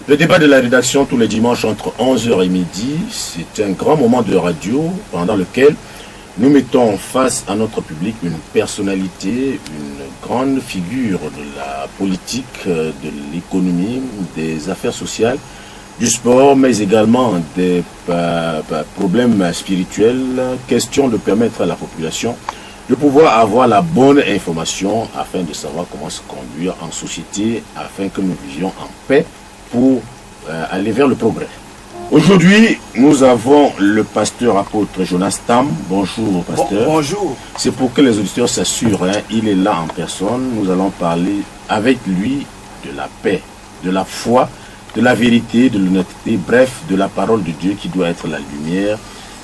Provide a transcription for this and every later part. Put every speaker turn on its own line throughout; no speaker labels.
Le débat de la rédaction tous les dimanches entre 11h et midi, c'est un grand moment de radio pendant lequel nous mettons face à notre public une personnalité, une grande figure de la politique, de l'économie, des affaires sociales, du sport, mais également des problèmes spirituels, question de permettre à la population de pouvoir avoir la bonne information afin de savoir comment se conduire en société, afin que nous vivions en paix pour aller vers le progrès. Aujourd'hui, nous avons le pasteur apôtre Jonas Tam. Bonjour, pasteur.
Bonjour.
C'est pour que les auditeurs s'assurent, il est là en personne. Nous allons parler avec lui de la paix, de la foi, de la vérité, de l'honnêteté, bref, de la parole de Dieu qui doit être la lumière,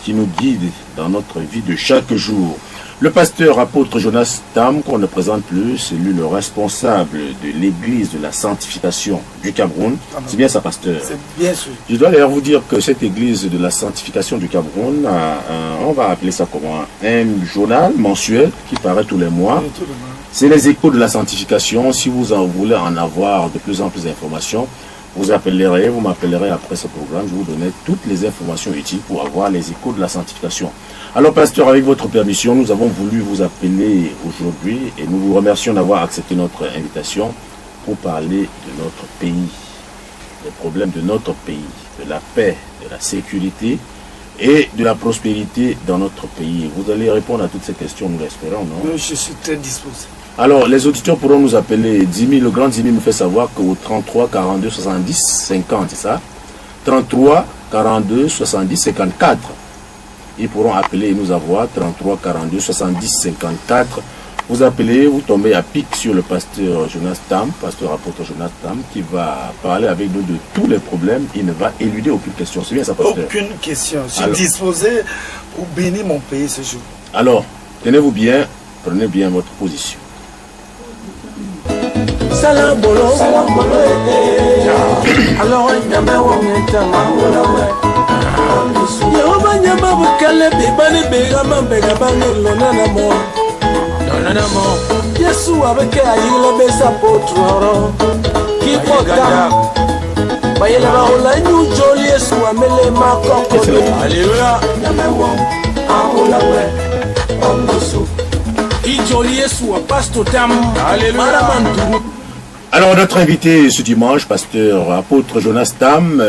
qui nous guide dans notre vie de chaque jour. Le pasteur apôtre Jonas Tam, qu'on ne présente plus, c'est lui le responsable de l'église de la sanctification du Cameroun. C'est bien ça, pasteur?
C'est bien sûr.
Je dois d'ailleurs vous dire que cette église de la sanctification du Cameroun, on va appeler ça comment? Un journal mensuel qui paraît tous les mois. C'est les échos de la sanctification. Si vous en voulez en avoir de plus en plus d'informations, vous m'appellerez après ce programme, je vous donnerai toutes les informations utiles pour avoir les échos de la sanctification. Alors, pasteur, avec votre permission, nous avons voulu vous appeler aujourd'hui et nous vous remercions d'avoir accepté notre invitation pour parler de notre pays, des problèmes de notre pays, de la paix, de la sécurité et de la prospérité dans notre pays. Vous allez répondre à toutes ces questions, nous l'espérons, non?
Je suis très disposé.
Alors, les auditeurs pourront nous appeler. Dimi, le grand Dimi me fait savoir qu'au 33 42 70 50, c'est ça? 33 42 70 54. Ils pourront appeler et nous avoir 33 42 70 54. Vous appelez, vous tombez à pic sur le pasteur Jonas Tam, pasteur apôtre Jonas Tam, qui va parler avec nous de tous les problèmes. Il ne va éluder aucune question. C'est bien ça, pasteur?
Aucune question. Je suis disposé pour bénir mon pays ce jour.
Alors, tenez-vous bien, prenez bien votre position.
Salambolo, alors Yehova nyama bukale bibani bega mambega bangelo nana mo Yesu abeke ayile besa potro kipota bayela bahola nyu joli Yesu amele makoko Alléluia aola we ondoso ijoli Yesu apasto tam Alléluia.
Alors, notre invité ce dimanche, pasteur apôtre Jonas Tam,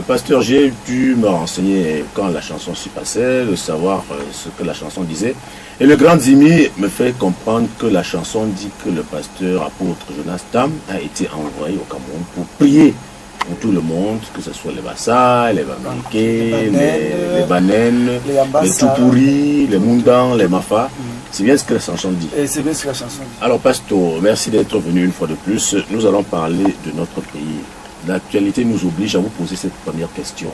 pasteur, j'ai dû me renseigner quand la chanson s'y passait, de savoir ce que la chanson disait. Et le grand Zimi me fait comprendre que la chanson dit que le pasteur apôtre Jonas Tam a été envoyé au Cameroun pour prier pour tout le monde, que ce soit les Bassa, les Bamanké, les Banen, les Toupouri, les Mundans, les Mafa. C'est bien ce que la chanson dit.
Et c'est bien ce que la chanson dit.
Alors, pasteur, merci d'être venu une fois de plus. Nous allons parler de notre pays. L'actualité nous oblige à vous poser cette première question.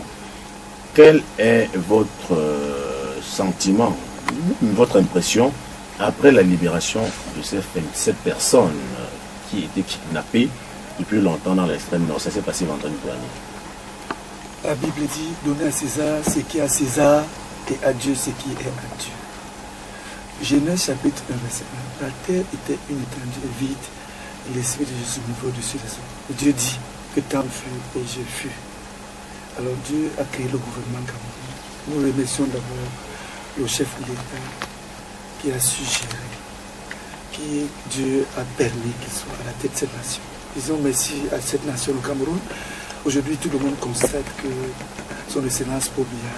Quel est votre sentiment, votre impression après la libération de ces 27 personnes qui étaient kidnappées depuis longtemps dans l'extrême nord? Ça s'est passé vendredi dernier.
La Bible dit, donnez à César ce qui est à César et à Dieu ce qui est à Dieu. Genèse chapitre 1, verset 1. La terre était une étendue vide, et l'esprit de Jésus mouvait au-dessus des eaux. Dieu dit que tant fut et je fus. Alors Dieu a créé le gouvernement camerounais. Nous remercions d'abord le chef de l'État qui a su gérer, qui Dieu a permis qu'il soit à la tête de cette nation. Disons merci à cette nation, le Cameroun. Aujourd'hui, tout le monde constate que son excellence Pobia,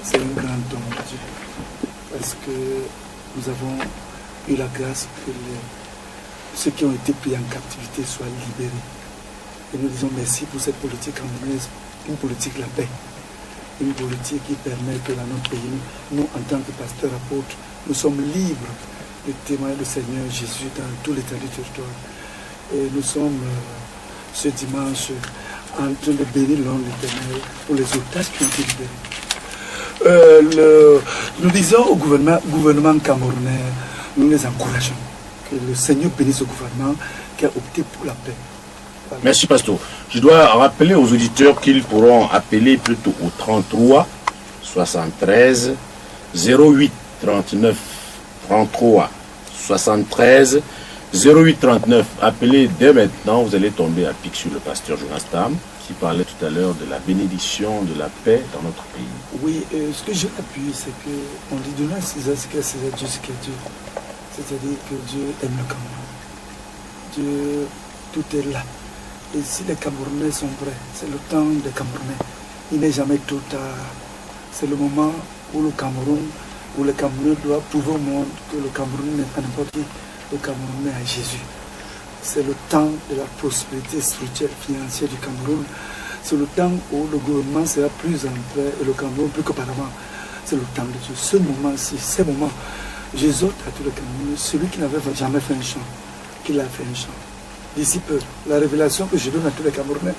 c'est un grand don de Dieu. Parce que nous avons eu la grâce que ceux qui ont été pris en captivité soient libérés. Et nous disons merci pour cette politique camerounaise, une politique de la paix, une politique qui permet que dans notre pays, nous, en tant que pasteurs apôtres, nous sommes libres de témoigner le Seigneur Jésus dans tout l'état du territoire. Et nous sommes ce dimanche en train de bénir le nom de l'Éternel pour les otages qui ont été libérés. Nous disons au gouvernement camerounais, nous les encourageons, que le Seigneur bénisse ce gouvernement qui a opté pour la paix. Voilà.
Merci, pasteur. Je dois rappeler aux auditeurs qu'ils pourront appeler plutôt au 33 73 08 39 33 73 0839, appelez dès maintenant, vous allez tomber à pic sur le pasteur Jonas Tam, qui parlait tout à l'heure de la bénédiction, de la paix dans notre pays.
Oui, ce que je appuie, c'est qu'on dit donner à César ce qu'est César, Dieu ce qu'est Dieu. C'est-à-dire que Dieu aime le Cameroun. Dieu, tout est là. Et si les Camerounais sont prêts, c'est le temps des Camerounais. Il n'est jamais trop tard. C'est le moment où le Cameroun, où le Cameroun doit prouver au monde que le Cameroun n'est pas n'importe qui. Le Cameroun est à Jésus. C'est le temps de la prospérité spirituelle, financière du Cameroun. C'est le temps où le gouvernement sera plus en paix et le Cameroun plus qu'auparavant. C'est le temps de Dieu. Ce moment-ci, ces moments, j'exhorte à tout le Cameroun, celui qui n'avait jamais fait un chant, qu'il a fait un chant. D'ici peu, la révélation que je donne à tous les Camerounais,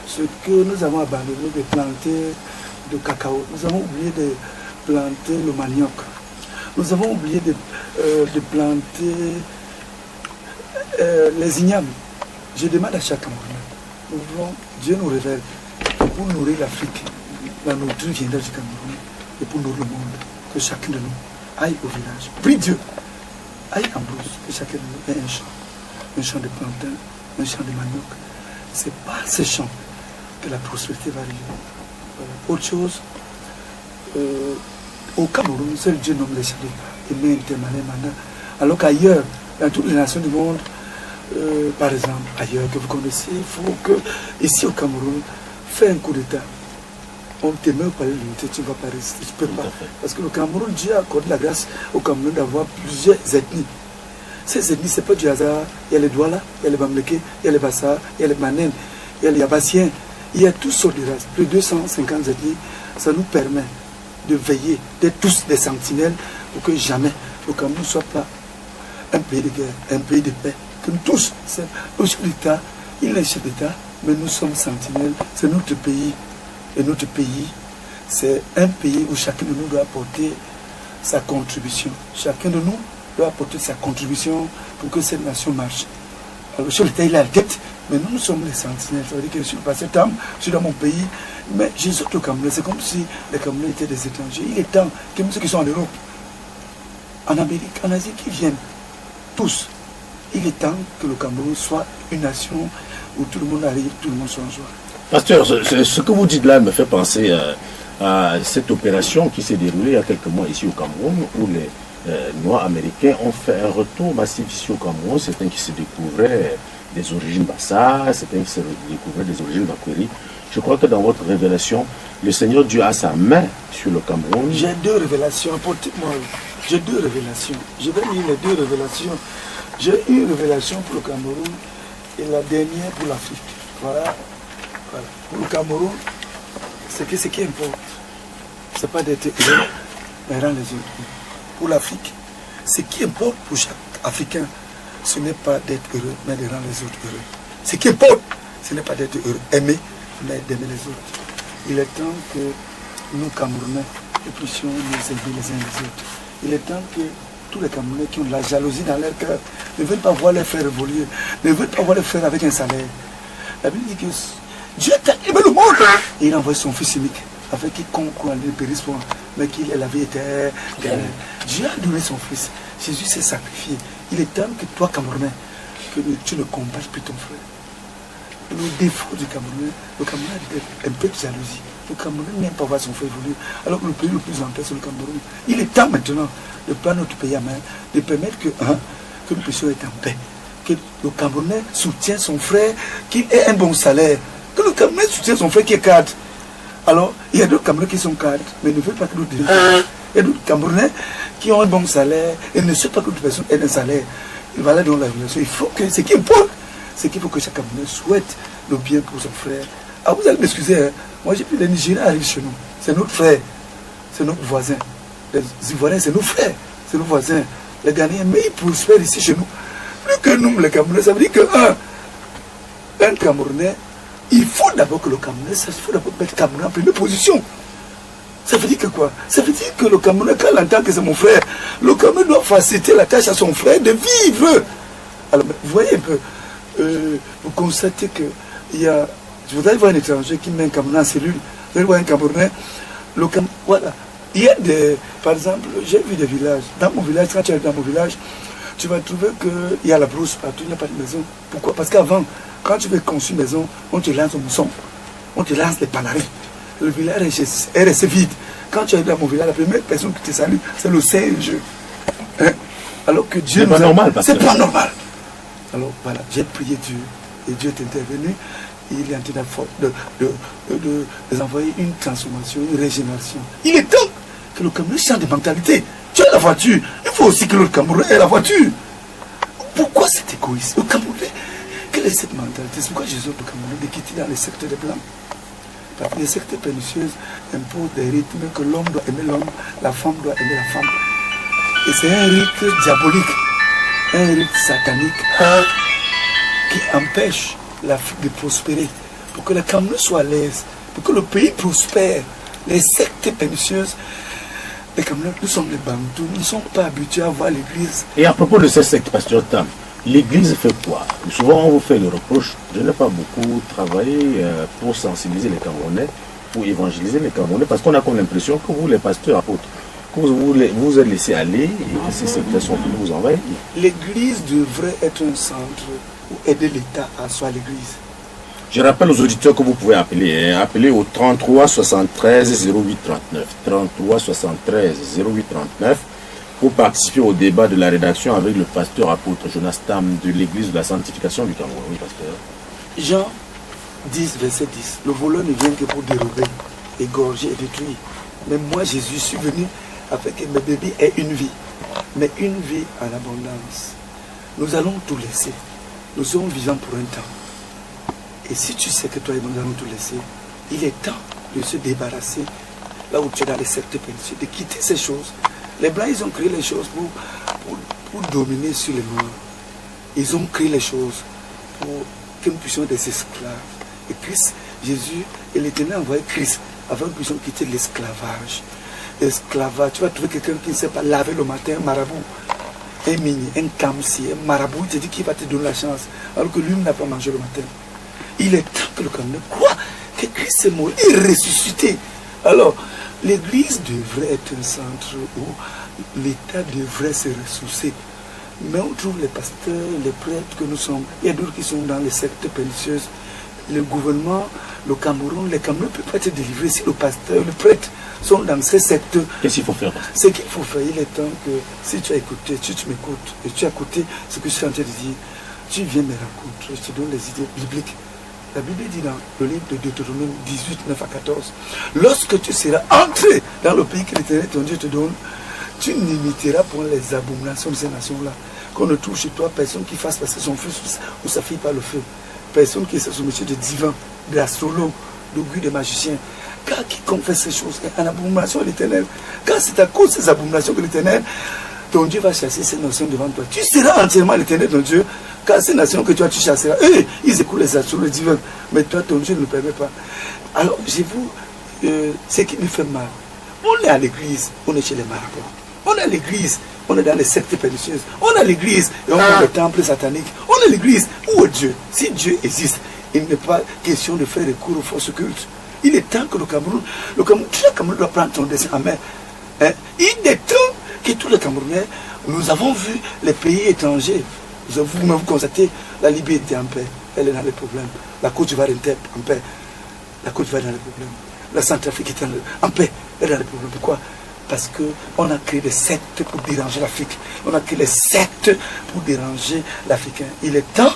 ce que nous avons abandonné de planter de cacao, nous avons oublié de planter le manioc, nous avons oublié de planter les ignames. Je demande à chaque Camerounais, Dieu nous révèle que pour nourrir l'Afrique, la nourriture viendra du Cameroun, et pour nourrir le monde, que chacun de nous aille au village, prie Dieu, aille en brousse, que chacun de nous ait un champ de plantain, un champ de manioc. C'est par ces champs que la prospérité va arriver. Voilà. Autre chose, au Cameroun, seul Dieu nomme les chefs d'État, alors qu'ailleurs, dans toutes les nations du monde, par exemple, ailleurs que vous connaissez, il faut que, ici au Cameroun, fais un coup d'État. On te met au palais de l'unité, tu ne vas pas résister, tu ne peux pas. Parce que le Cameroun, Dieu accorde la grâce au Cameroun d'avoir plusieurs ethnies. Ces ethnies, ce n'est pas du hasard. Il y a les Douala, il y a les Bamleke, il y a les Bassa, il y a les Manen, il y a les Abassiens. Il y a toutes sortes de races, plus de 250 ethnies. Ça nous permet de veiller, d'être tous des sentinelles pour que jamais le Cameroun ne soit pas un pays de guerre, un pays de paix. Que nous tous, le chef d'État, il est chef d'État, mais nous sommes sentinelles. C'est notre pays. Et notre pays, c'est un pays où chacun de nous doit apporter sa contribution. Chacun de nous doit apporter sa contribution pour que cette nation marche. Alors, le chef d'État, il a la tête, mais nous sommes les sentinelles. Ça veut dire que je suis passé temps, je suis dans mon pays, mais j'ai surtout le Cameroun. C'est comme si les Camerounais étaient des étrangers. Il est temps que ceux qui sont en Europe, en Amérique, en Asie, qui viennent, tous. Il est temps que le Cameroun soit une nation où tout le monde arrive, tout le monde soit en joie.
Pasteur, ce que vous dites là me fait penser à cette opération qui s'est déroulée il y a quelques mois ici au Cameroun, où les Noirs américains ont fait un retour massif ici au Cameroun. Certains qui se découvraient des origines Bassa, certains qui se découvraient des origines Bakweri. Je crois que dans votre révélation, le Seigneur Dieu a sa main sur le Cameroun.
J'ai deux révélations, apportez-moi. J'ai deux révélations. Je vais lire les deux révélations. J'ai une révélation pour le Cameroun et la dernière pour l'Afrique. Voilà. Voilà. Pour le Cameroun, c'est que ce qui importe, ce n'est pas d'être heureux, mais rendre les autres. Pour l'Afrique, ce qui importe pour chaque Africain, ce n'est pas d'être heureux, mais de rendre les autres heureux. Ce qui importe, ce n'est pas d'être heureux, aimer, mais d'aimer les autres. Il est temps que nous, Camerounais, nous puissions nous aimer les uns les autres. Il est temps que tous les Camerounais qui ont de la jalousie dans leur cœur ne veulent pas voir les frères évoluer, ne veulent pas voir les frères avec un salaire. La Bible dit que Dieu t'a aimé le monde et il a envoyé son Fils unique, afin qu'il concourt ne périsse point, mais qu'il ait la vie éternelle. Dieu a donné son Fils. Jésus s'est sacrifié. Il est temps que toi, Camerounais, que tu ne combattes plus ton frère. Le défaut du Camerounais, le Camerounais a un peu de jalousie. Le Camerounais n'aime pas voir son frère évoluer, alors que le pays le plus en paix, c'est le Cameroun. Il est temps maintenant de prendre notre pays à main, de permettre que nous puissions être en paix. Que le Camerounais soutienne son frère, qu'il ait un bon salaire. Que le Camerounais soutienne son frère qui est cadre. Alors, il y a d'autres Camerounais qui sont cadres, mais ne veulent pas que nous dirigeons. Il y a d'autres Camerounais qui ont un bon salaire et ne souhaitent pas que d'autres personnes aient un salaire. Voilà donc la relation. Il faut que, ce qui importe, c'est qu'il faut que chaque Camerounais souhaite le bien pour son frère. Ah, vous allez m'excuser, hein? Moi j'ai vu les Nigériens arrivent chez nous. C'est notre frère, c'est notre voisin. Les Ivoiriens, c'est nos frères, c'est nos voisins. Les Ghanéens, mais ils prospèrent ici chez nous. Plus que nous, les Camerounais, ça veut dire un Camerounais, il faut d'abord que le Camerounais, il faut d'abord mettre le Camerounais en première position. Ça veut dire que quoi? Ça veut dire que le Camerounais, quand il entend que c'est mon frère, le Camerounais doit faciliter la tâche à son frère de vivre. Alors, vous voyez un peu, vous constatez qu'il y a, je voudrais voir un étranger qui met un Camerounais en cellule, vous allez voir un Camerounais, voilà. Il y a des, par exemple, j'ai vu des villages, dans mon village, quand tu es dans mon village, tu vas trouver qu'il y a la brousse partout, il n'y a pas de maison. Pourquoi? Parce qu'avant, quand tu veux construire une maison, on te lance au mousson, on te lance les panarins. Le village est resté vide. Quand tu arrives dans mon village, la première personne qui te salue, c'est le singe. Hein? Alors que Dieu.
C'est pas normal.
C'est pas normal. Alors voilà, j'ai prié Dieu et Dieu est intervenu. Il est en train de envoyer une transformation, une régénération. Il est temps que le Cameroun change de mentalité. Tu as la voiture, il faut aussi que le Cameroun ait la voiture. Pourquoi cet égoïsme? Le Cameroun, quelle est cette mentalité? C'est pourquoi Jésus au Cameroun de quitter dans les sectes des Blancs. Parce que les sectes pernicieuses imposent des rythmes que l'homme doit aimer l'homme, la femme doit aimer la femme. Et c'est un rythme diabolique, un rythme satanique qui empêche l'Afrique de prospérer. Pour que le Cameroun soit à l'aise, pour que le pays prospère. Les sectes pernicieuses, les Camerounais, nous sommes les Bantous, nous ne sommes pas habitués à voir l'église.
Et à propos de ces sectes, pasteur Tam, l'église fait quoi? Souvent on vous fait le reproche, je n'ai pas beaucoup travaillé pour sensibiliser les Camerounais, pour évangéliser les Camerounais, parce qu'on a comme l'impression que vous, les pasteurs apôtres, que vous êtes laissés aller et que ces sectes sont venus vous envahir.
L'église devrait être un centre où aider l'État à asseoir l'église.
Je rappelle aux auditeurs que vous pouvez appeler, appeler au 33 73 08 39, 33 73 08 39, pour participer au débat de la rédaction avec le pasteur apôtre Jonas Tam de l'église de la sanctification du Cameroun. Oui, pasteur.
Jean 10, verset 10. Le voleur ne vient que pour dérober, égorger et détruire. Mais moi, Jésus, suis venu afin que mes bébés aient une vie, mais une vie en abondance. Nous allons tout laisser. Nous sommes vivants pour un temps. Et si tu sais que toi et moi, nous allons tout laisser, il est temps de se débarrasser, là où tu es dans les sectes pernicieux, de quitter ces choses. Les Blancs, ils ont créé les choses pour dominer sur les Noirs. Ils ont créé les choses pour que nous puissions être des esclaves. Et Christ, Jésus et l'Éternel a envoyé Christ afin que nous puissions quitter l'esclavage. L'esclavage, tu vas trouver quelqu'un qui ne sait pas laver le matin, un marabout, un mini, un kamsi, un marabout, il te dit qu'il va te donner la chance, alors que lui n'a pas mangé le matin. Il est temps que le Cameroun croit que Christ est mort, il est ressuscité. Alors, l'église devrait être un centre où l'État devrait se ressourcer. Mais on trouve les pasteurs, les prêtres que nous sommes. Il y a d'autres qui sont dans les sectes pernicieuses. Le gouvernement, le Cameroun, les Camerounais ne peuvent pas être délivrés si le pasteur, le prêtre sont dans ces sectes.
Qu'est-ce qu'il faut faire?
Ce qu'il faut faire, il est temps que si tu as écouté, si tu m'écoutes et tu as écouté ce que je suis en train de dire, tu viens me rencontrer, je te donne les idées bibliques. La Bible dit dans le livre de Deutéronome 18, 9 à 14, lorsque tu seras entré dans le pays que l'Éternel ton Dieu te donne, tu n'imiteras pour les abominations de ces nations-là. Qu'on ne trouve chez toi personne qui fasse passer son fils ou sa fille par le feu. Personne qui est sous monsieur de divin, d'astrologue, d'augure, de magicien. Car quiconque fait ces choses est en abomination à l'Éternel. Car c'est à cause de ces abominations que l'Éternel, ton Dieu va chasser ces nations devant toi. Tu seras entièrement l'Éternel, ton Dieu. Car ces nations que toi tu chasseras, eux, ils écoutent les astrologues divins. Mais toi, ton Dieu ne le permet pas. Alors, je vous, ce qui nous fait mal, on est à l'église, on est chez les marabouts. On est à l'église, on est dans les sectes pernicieuses. On est à l'église et on est dans le temple satanique. On est à l'église. Où est Dieu? Si Dieu existe, il n'est pas question de faire recours aux fausses cultes. Il est temps que le Cameroun doit prendre son destin en main. Hein? Il est temps que tous les Camerounais, nous avons vu les pays étrangers. Vous-même vous constatez, la Libye était en paix. Elle est dans les problèmes. La Côte d'Ivoire était en paix. La Côte d'Ivoire est dans les problèmes. La Centrafrique était en paix. Elle est dans les problèmes. Pourquoi? Parce qu'on a créé des sectes pour déranger l'Afrique. On a créé des sectes pour déranger l'Africain. Il est temps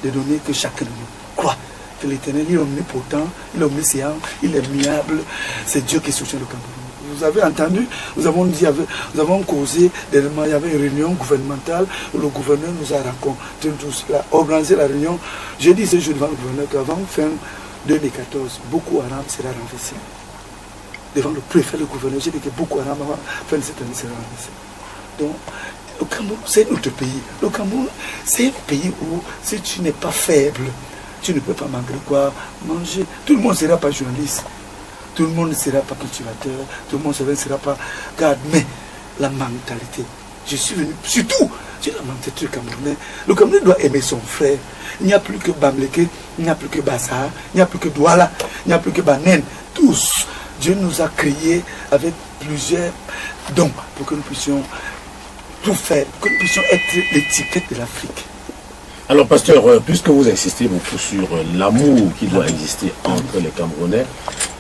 de donner que chacun de nous croit que l'Éternel est omnipotent, il est omniscient, il est miable. C'est Dieu qui soutient le Cameroun. Vous avez entendu, nous avons causé, il y avait une réunion gouvernementale où le gouverneur nous a rencontrés, il a organisé la réunion. Je dis ce jour devant le gouverneur qu'avant fin 2014, Boko Haram sera renversé. Devant le préfet, le gouverneur, j'ai dit que Boko Haram avant fin de cette année sera renversé. Donc, le Cameroun, c'est notre pays. Le Cameroun, c'est un pays où si tu n'es pas faible, tu ne peux pas manger. Tout le monde ne sera pas journaliste. Tout le monde ne sera pas cultivateur, tout le monde ne sera pas garde, mais la mentalité. Je suis venu, surtout, c'est la mentalité du Camerounais. Le Camerounais doit aimer son frère. Il n'y a plus que Bamleke, il n'y a plus que Bassar, il n'y a plus que Douala, il n'y a plus que Banen. Tous, Dieu nous a créés avec plusieurs dons pour que nous puissions tout faire, que nous puissions être l'étiquette de l'Afrique.
Alors, pasteur, puisque vous insistez beaucoup sur l'amour qui doit exister entre les Camerounais,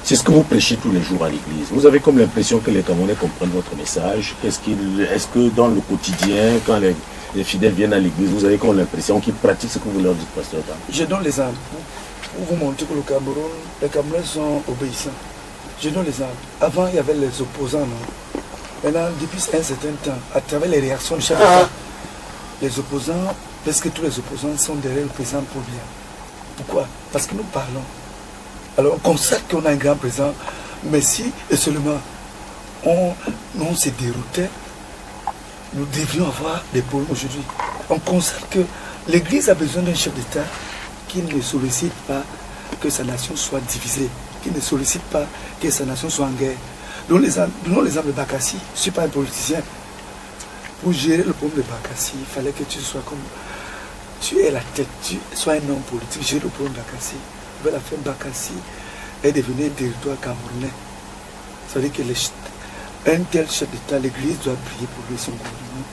c'est ce que vous prêchez tous les jours à l'église. Vous avez comme l'impression que les Camerounais comprennent votre message. Est-ce que dans le quotidien, quand les fidèles viennent à l'église, vous avez comme l'impression qu'ils pratiquent ce que vous leur dites, pasteur?
Je donne les armes pour vous montrer que le Cameroun, les Camerounais sont obéissants. Je donne les armes. Avant, il y avait les opposants, non? Maintenant, depuis un certain temps, à travers les réactions de chaque État, les opposants, presque tous les opposants sont derrière le président pour bien. Pourquoi? Parce que nous parlons. Alors on constate qu'on a un grand président, mais si et seulement on se déroutait, nous devions avoir des problèmes aujourd'hui. On constate que l'Église a besoin d'un chef d'État qui ne sollicite pas que sa nation soit divisée, qui ne sollicite pas que sa nation soit en guerre. Donnons l'exemple de Bakassi. Je ne suis pas un politicien. Pour gérer le problème de Bakassi, il fallait que tu sois comme... Tu es la tête, tu sois un homme politique, gérer le problème de Bakassi. Vers la fin, Bakassi est devenu un territoire camerounais. Ça veut dire qu'un tel chef d'État, l'Église doit prier pour lui, son gouvernement.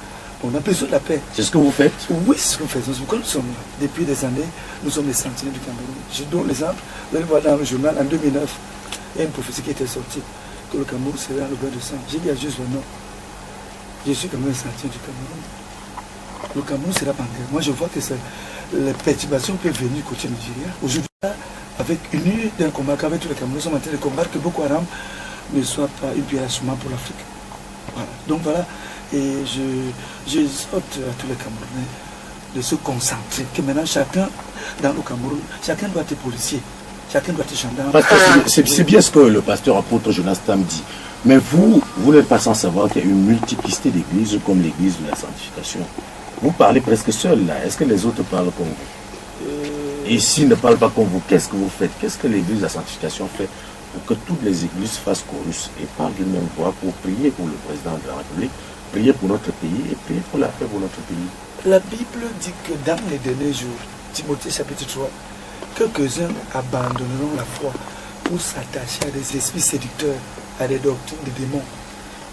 On a besoin de la paix.
C'est ce que vous faites?
Oui, c'est ce que nous faisons. Pourquoi nous sommes là? Depuis des années, nous sommes les sentinelles du Cameroun. Je donne l'exemple. Vous allez voir dans le journal, en 2009, il y a une prophétie qui était sortie, que le Cameroun serait le bain de sang. J'ai dit à juste le nom. Je suis quand même un sentinelle du Cameroun. Le Cameroun sera pas en guerre. Moi, je vois que les perturbations peuvent venir côté Nigeria. Aujourd'hui, avec une unité d'un combat qu'avec tous les Camerounais sont en train de combattre, que Boko Haram ne soit pas une pierre pour l'Afrique. Voilà. Donc voilà, et j'exhorte à tous les Camerounais de se concentrer, que maintenant chacun dans le Cameroun, chacun doit être policier, chacun doit être gendarme.
C'est bien ce que le pasteur apôtre Jonas Tam dit. Mais vous n'êtes pas sans savoir qu'il y a une multiplicité d'églises comme l'église de la sanctification. Vous parlez presque seul là. Est-ce que les autres parlent comme vous? Et s'ils ne parlent pas comme vous, qu'est-ce que vous faites? Qu'est-ce que l'église de la sanctification fait pour que toutes les églises fassent chorus et parlent d'une même voix pour prier pour le président de la République, prier pour notre pays et prier pour la paix pour notre pays?
La Bible dit que dans les derniers jours, Timothée chapitre 3, quelques-uns abandonneront la foi pour s'attacher à des esprits séducteurs, à des doctrines de démons,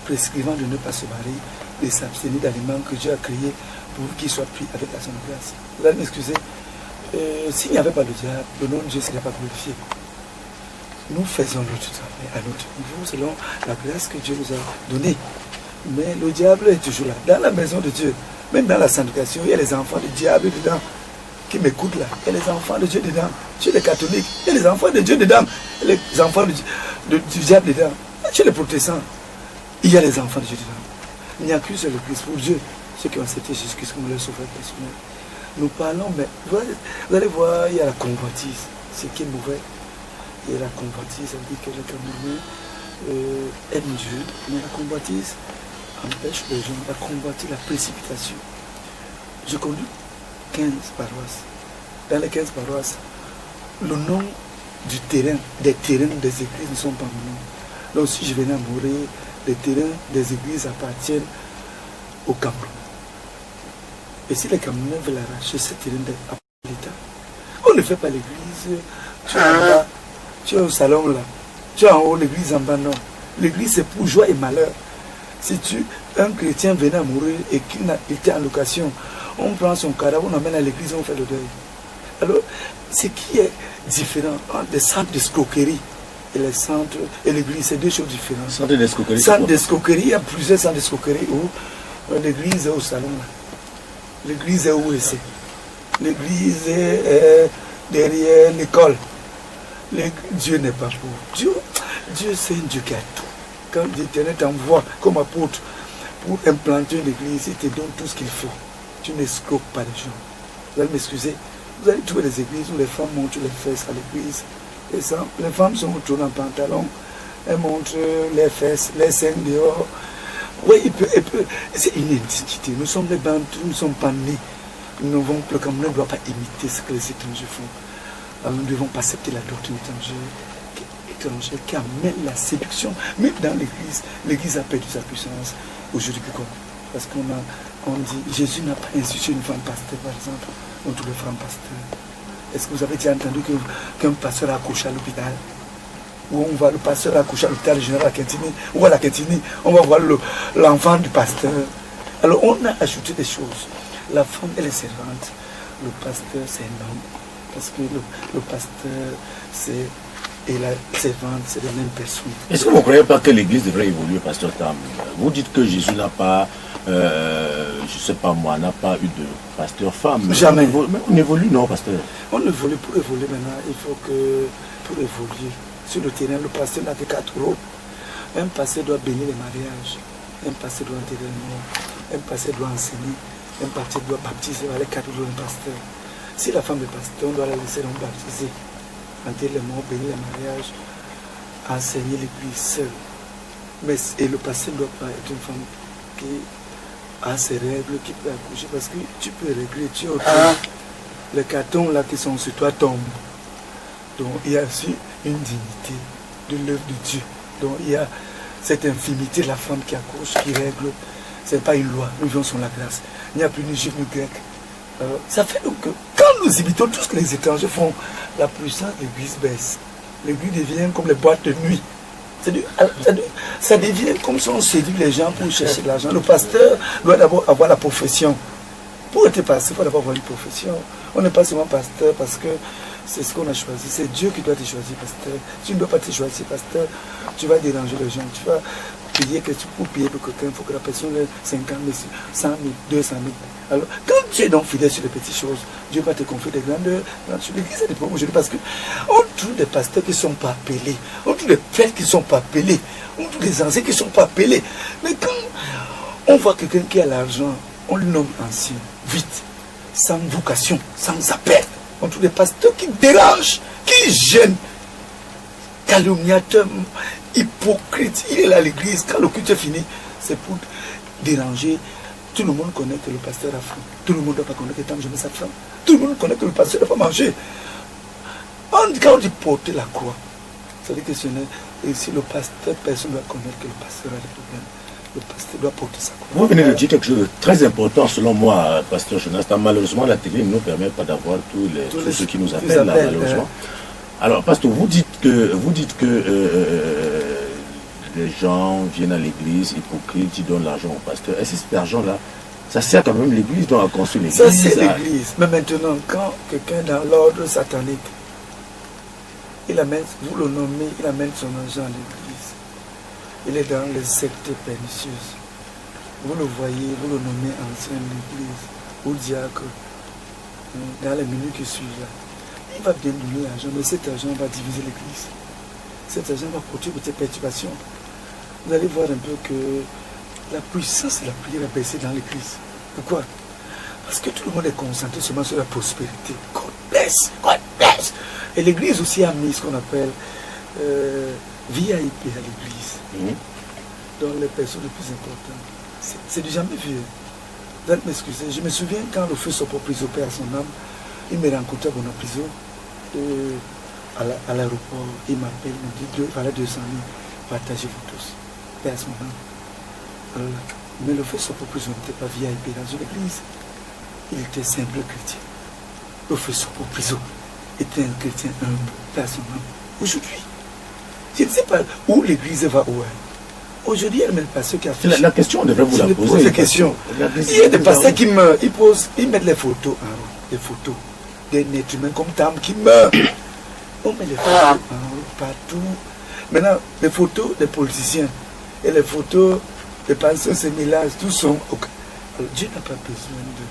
prescrivant de ne pas se marier, de s'abstenir d'aliments que Dieu a créés pour qu'ils soient pris avec la son grâce. Vous allez m'excuser, s'il n'y avait pas le diable, le nom de Dieu ne serait pas glorifié. Nous faisons notre travail à notre niveau selon la grâce que Dieu nous a donnée. Mais le diable est toujours là. Dans la maison de Dieu, même dans la sanctification, il y a les enfants du diable dedans qui m'écoutent là. Il y a les enfants de Dieu dedans. Chez les catholiques, il y a les enfants de Dieu dedans. Il y a les enfants du diable dedans. Chez les protestants, il y a les enfants de Dieu dedans. Il n'y a qu'une seule Christ pour Dieu. Ceux qui ont accepté Jésus-Christ comme leur sauveur personnel. Nous parlons, mais vous allez voir, il y a la convoitise. Ce qui est mauvais. Il y a la convoitise, ça veut dire que les Camerounais aiment Dieu, mais la convoitise empêche les gens, la convoitise, la précipitation. Je conduis 15 paroisses. Dans les 15 paroisses, le nom du terrain, des terrains des églises ne sont pas mon nom. Donc si je venais à mourir, les terrains des églises appartiennent au Cameroun. Et si les Camerounais veulent arracher ce terrain à l'État, on ne fait pas l'église, tu es en bas, tu es au salon là, tu es en haut, l'église en bas, non. L'église c'est pour joie et malheur. Si un chrétien venait à mourir et qu'il était en location, on prend son cadavre, on l'emmène à l'église, on fait le deuil. Alors, ce qui est différent entre les centres d'escroquerie et les centres et l'église, c'est deux choses différentes.
Centre d'escroquerie.
Centre d'escroquerie, il y a plusieurs centres d'escroquerie où l'église est au salon. L'église est où c'est? L'église est derrière l'école. Dieu n'est pas pour. Dieu c'est un Dieu qui a tout. Quand l'Éternel t'envoie comme apôtre pour implanter une église, il te donne tout ce qu'il faut. Tu n'escroques pas les gens. Vous allez m'excuser. Vous allez trouver des églises où les femmes montrent les fesses à l'église. Les femmes sont tournées en pantalon. Elles montrent les fesses, les seins dehors. Oui, c'est une indiquité. Nous sommes les Bantous, nous ne sommes pas nés. Le Cameroun ne doit pas imiter ce que les étrangers font. Alors nous ne devons pas accepter la doctrine étrangère qui amène la séduction, même dans l'église. L'église a perdu sa puissance aujourd'hui. Parce qu'on dit, Jésus n'a pas institué une femme pasteur, par exemple, dans tous les femmes pasteurs. Est-ce que vous avez déjà entendu qu'un pasteur a accouché à l'hôpital? Où on voit le pasteur accoucher à l'hôpital général à Quintini, ou à la Quintini, on va voir l'enfant du pasteur. Alors on a ajouté des choses. La femme, elle est servante. Le pasteur, c'est un homme. Parce que le pasteur, et la servante, c'est la même personne.
Est-ce que vous ne croyez pas que l'Église devrait évoluer, pasteur Tam? Vous dites que Jésus n'a pas, je ne sais pas moi, n'a pas eu de pasteur femme.
Jamais.
On évolue, non, pasteur?
On évolue. Pour évoluer maintenant, il faut que, pour évoluer, sur le terrain, le pasteur n'a que 4 rôles. Un pasteur doit bénir les mariages. Un pasteur doit enterrer les morts. Un pasteur doit enseigner. Un pasteur doit baptiser. Voilà les 4 rôles d'un pasteur. Si la femme est pasteur, on doit la laisser donc baptiser. Enterrer les morts, bénir les mariages, enseigner l'église seule. Et le pasteur ne doit pas être une femme qui a ses règles, qui peut accoucher, parce que tu peux régler, tu as les cartons là qui sont sur toi tombent. Donc il y a aussi une dignité de l'œuvre de Dieu. Donc il y a cette infimité de la femme qui accouche, qui règle. Ce n'est pas une loi, nous vivons sur la grâce. Il n'y a plus ni juif ni grec. Ça fait donc que quand nous imitons tout ce que les étrangers font, la puissance de l'église baisse. L'église devient comme les boîtes de nuit. Ça devient comme si on séduit les gens pour chercher de l'argent. Le pasteur doit d'abord avoir la profession. Pour être pasteur, il faut d'abord avoir une profession. On n'est pas seulement pasteur parce que c'est ce qu'on a choisi. C'est Dieu qui doit te choisir pasteur. Tu ne dois pas te choisir pasteur. Tu vas déranger les gens. Tu vas payer pour payer pour quelqu'un. Il faut que la personne ait 50 000, 100 000, 200 000. Alors, quand tu es donc fidèle sur les petites choses, Dieu va te confier des grandeurs. Sur l'église, c'est des problèmes aujourd'hui parce qu'on trouve des pasteurs qui ne sont pas appelés. On trouve des prêtres qui ne sont pas appelés. On trouve des anciens qui ne sont pas appelés. Mais quand on voit quelqu'un qui a l'argent, on le nomme ancien, vite, sans vocation, sans appel. On trouve des pasteurs qui dérangent, qui gênent. Calomniateur, hypocrite. Il est là à l'église, quand le culte est fini, c'est pour déranger. Tout le monde connaît que le pasteur a faim. Tout le monde ne doit pas connaître que tant jamais sa faim. Tout le monde connaît que le pasteur ne doit pas manger. Quand on dit porter la croix, ça veut dire que ce n'est. Et si le pasteur, personne ne doit connaître que le pasteur a des problèmes. Le pasteur doit porter sa croix.
Vous venez de dire quelque chose de très important selon moi, pasteur Jonathan. Malheureusement, la télé ne nous permet pas d'avoir tous ceux qui nous appellent là, malheureusement. Alors, pasteur, vous dites que les gens viennent à l'église, hypocrites, ils donnent l'argent au pasteur. Est-ce que cet argent-là, ça sert quand même l'église, donc à construire l'église?
Ça, c'est l'église. Mais maintenant, quand quelqu'un dans l'ordre satanique, il amène, vous le nommez, il amène son argent à l'église. Il est dans les sectes pernicieuses. Vous le voyez, vous le nommez ancien de l'église, ou diacre, dans les minutes qui suivent là. Il va bien donner l'argent, mais cet argent va diviser l'église. Cet argent va produire des perturbations. Vous allez voir un peu que la puissance de la prière a baissé dans l'église. Pourquoi? Parce que tout le monde est concentré seulement sur la prospérité. God bless, God bless. Et l'église aussi a mis ce qu'on appelle VIP à l'église. Dans les personnes les plus importantes. C'est du jamais vu. Vous allez m'excuser. Je me souviens quand le feu Sopo-Priso perd son âme, il me rencontre à Bonapriso à l'aéroport. Il m'appelle, il me dit voilà 200 000, partagez-vous tous. Père son âme. Mais le feu Sopo-Priso n'était pas VIP dans une église. Il était simple chrétien. Le feu Sopo-Priso était un chrétien humble, père son âme. Aujourd'hui, je ne sais pas où l'église va où elle. Aujourd'hui, il y a même des pasteurs qui affichent.
La question, on devrait vous la poser.
Des questions. Il y a des pasteurs qui meurent. Ils mettent les photos en haut. Des photos des êtres humains comme Tam qui meurent. On met les photos en haut, partout. Maintenant, les photos des politiciens et les photos des pasteurs se mélangent. Tous sont. Alors, Dieu n'a pas besoin de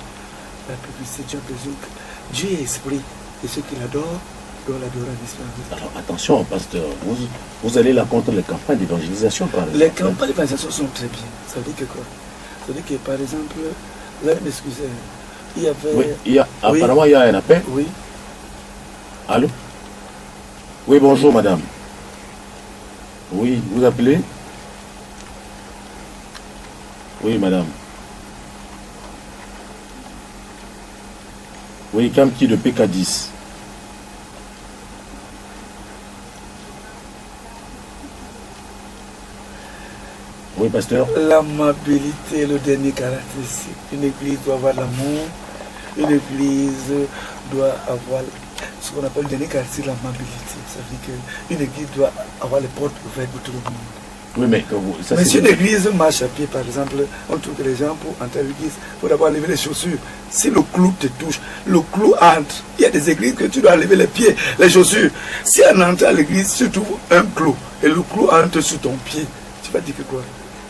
la publicité. Dieu a besoin que Dieu est esprit. Et ceux qui l'adorent, doivent l'adorer en esprit.
Alors attention, pasteur, vous allez là contre les campagnes d'évangélisation, par exemple.
Les campagnes d'évangélisation sont très bien. Ça veut dire que quoi? Ça veut dire que, par exemple, vous allez m'excuser, il y avait...
Oui, apparemment, il y a un appel.
Oui.
Allô? Oui, bonjour, madame. Oui, vous appelez? Oui, madame. Oui, Kamki de PK10. Oui, pasteur.
L'amabilité est le dernier caractéristique. Une église doit avoir l'amour. Une église doit avoir ce qu'on appelle le dernier caractéristique, l'amabilité. Ça veut dire qu'une église doit avoir les portes ouvertes pour tout le monde.
Oui, mais
mais si l'église marche à pied, par exemple, on trouve que les gens, pour entrer à l'église, il faut d'abord lever les chaussures. Si le clou te touche, le clou entre. Il y a des églises que tu dois lever les pieds, les chaussures. Si on entre à l'église, tu trouves un clou et le clou entre sur ton pied, tu vas dire que quoi?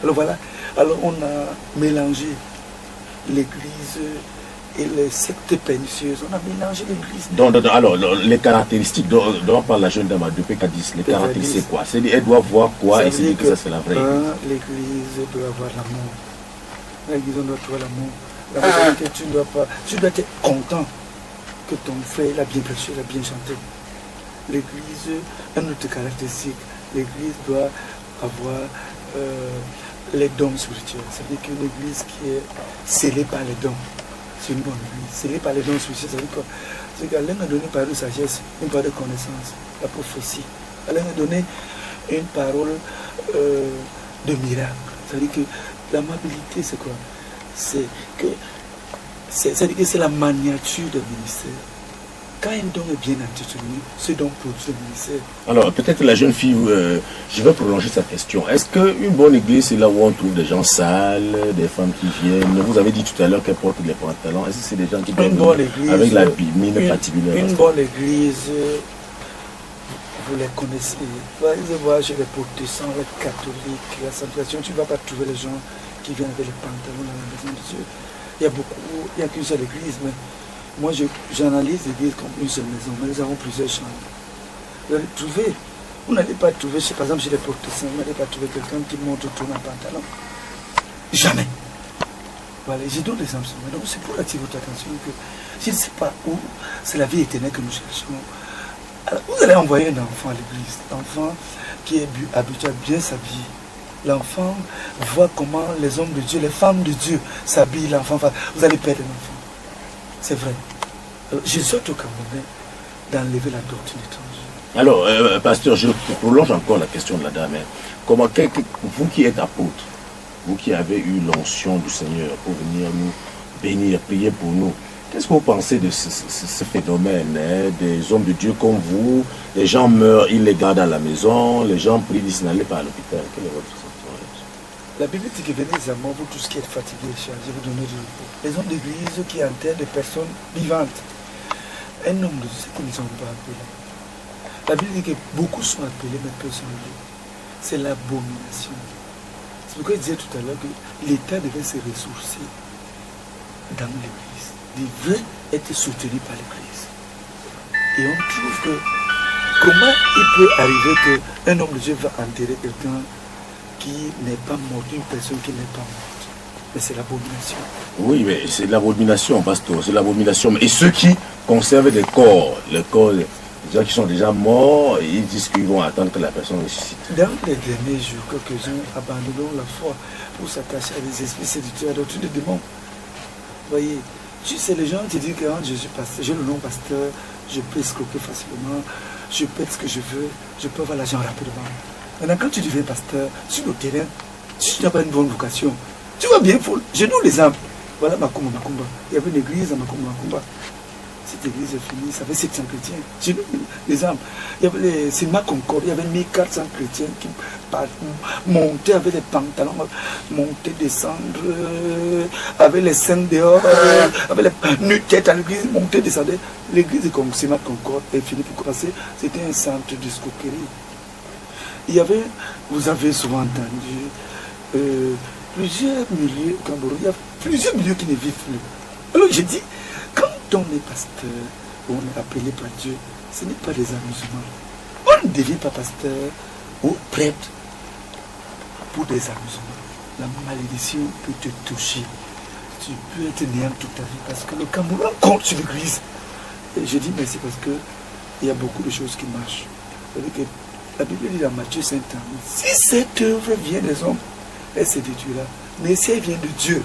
Alors voilà. Alors on a mélangé l'église et les sectes pernicieuses. On a mélangé l'église.
Donc, alors, les caractéristiques dont parle la jeune dame à 2P10, les caractéristiques, c'est quoi? C'est-à-dire, elle doit voir quoi et c'est dire que ça, c'est la vraie église.
L'église doit avoir l'amour. L'église, on doit trouver l'amour. L'amour, c'est que tu dois être content que ton frère il a bien prêché, il a bien chanté. L'église, un autre caractéristique, l'église doit avoir les dons spirituels. C'est-à-dire qu'une église qui est scellée par les dons. C'est une bonne église. Scellée par les dons spirituels, ça veut dire quoi? C'est qu'Alain a donné par de sagesse, une part de connaissance, la prophétie. Alain a donné une parole de miracle. C'est-à-dire que l'amabilité, c'est quoi? C'est-à-dire que c'est la miniature du ministère. Quand un don est bien entretenu, ce don produit le ministère.
Alors, peut-être la jeune fille, je vais prolonger sa question. Est-ce qu'une bonne église, c'est là où on trouve des gens sales, des femmes qui viennent? Vous avez dit tout à l'heure qu'elles portent les pantalons. Est-ce que c'est des gens qui viennent avec la mine patibulaire?
Une bonne église, vous les connaissez. Vous allez voir chez les protestants, les catholiques, la sanctification, tu ne vas pas trouver les gens qui viennent avec les pantalons dans la maison de Dieu. Il n'y a qu'une seule église, mais moi j'analyse l'église comme une seule maison, mais nous avons plusieurs chambres. Vous allez trouver, vous n'allez pas trouver, par exemple chez les protestants, vous n'allez pas trouver quelqu'un qui monte autour d'un pantalon. Jamais. Voilà, j'ai d'autres exemples. Donc c'est pour attirer votre attention que je ne sais pas où c'est la vie éternelle que nous cherchons. Alors, vous allez envoyer un enfant à l'église, l'enfant qui est habitué à bien s'habiller. L'enfant voit comment les hommes de Dieu, les femmes de Dieu s'habillent, l'enfant, vous allez perdre l'enfant. C'est vrai. Alors, je souhaite au Camerounais d'enlever la doctrine étrangère.
Alors, pasteur, je prolonge encore la question de la dame. Comment, vous qui êtes apôtre, vous qui avez eu l'onction du Seigneur pour venir nous bénir, prier pour nous, qu'est-ce que vous pensez de ce phénomène, hein, des hommes de Dieu comme vous? Les gens meurent, ils les gardent à la maison, les gens prient, disent n'allez pas à l'hôpital. Quelle est votre sentiment?
La Bible dit que venez les amants, vous tous qui êtes fatigués, chargés, vous donnez du repos. Les hommes d'église qui enterrent des personnes vivantes. Un homme de Dieu, c'est qu'ils ne sont pas appelés. La Bible dit que beaucoup sont appelés, mais peu sont élus. C'est l'abomination. C'est pourquoi il disait tout à l'heure que l'État devait se ressourcer dans l'église. Il veut être soutenu par l'église. Et on trouve que comment il peut arriver qu'un homme de Dieu va enterrer quelqu'un qui n'est pas mort, une personne qui n'est pas morte? Mais c'est l'abomination.
Oui, mais c'est l'abomination, pasteur, c'est l'abomination. Et ceux qui conservent des corps, les corps, les gens qui sont déjà morts, ils disent qu'ils vont attendre que la personne ressuscite.
Dans les derniers jours, quelques-uns abandonnent la foi pour s'attacher à des esprits séducteurs, à la doctrine des démons. Vous voyez, tu sais, les gens te disent que je suis pasteur, j'ai le nom pasteur, je peux escroquer facilement, je peux être ce que je veux, je peux avoir l'argent rapidement. Maintenant, quand tu deviens pasteur, sur le terrain, si tu n'as pas une bonne vocation, tu vas bien folle. Je donne l'exemple. Voilà Makumba. Il y avait une église à Makumba. Cette église est finie, ça fait 700 chrétiens. Je donne l'exemple. Il y avait c'est ma Concorde, il y avait 1400 chrétiens qui montaient avec les pantalons, montaient, descendre, avec les seins dehors, avec les nu-têtes à l'église, montaient, descendaient. L'église est comme c'est ma Concorde est finie pour passer. C'était un centre de escroquerie. Il y avait, vous avez souvent entendu, plusieurs milieux au Cameroun, il y a plusieurs milieux qui ne vivent plus. Alors j'ai dit, quand on est pasteur, on est appelé par Dieu, ce n'est pas des amusements. On ne devient pas pasteur ou prêtre pour des amusements. La malédiction peut te toucher. Tu peux être néant toute ta vie parce que le Cameroun compte sur l'église. Et je dis, mais c'est parce qu'il y a beaucoup de choses qui marchent. C'est-à-dire que la Bible dit dans Matthieu 5 ans, si cette œuvre vient des hommes, elle se détruira. Mais si elle vient de Dieu,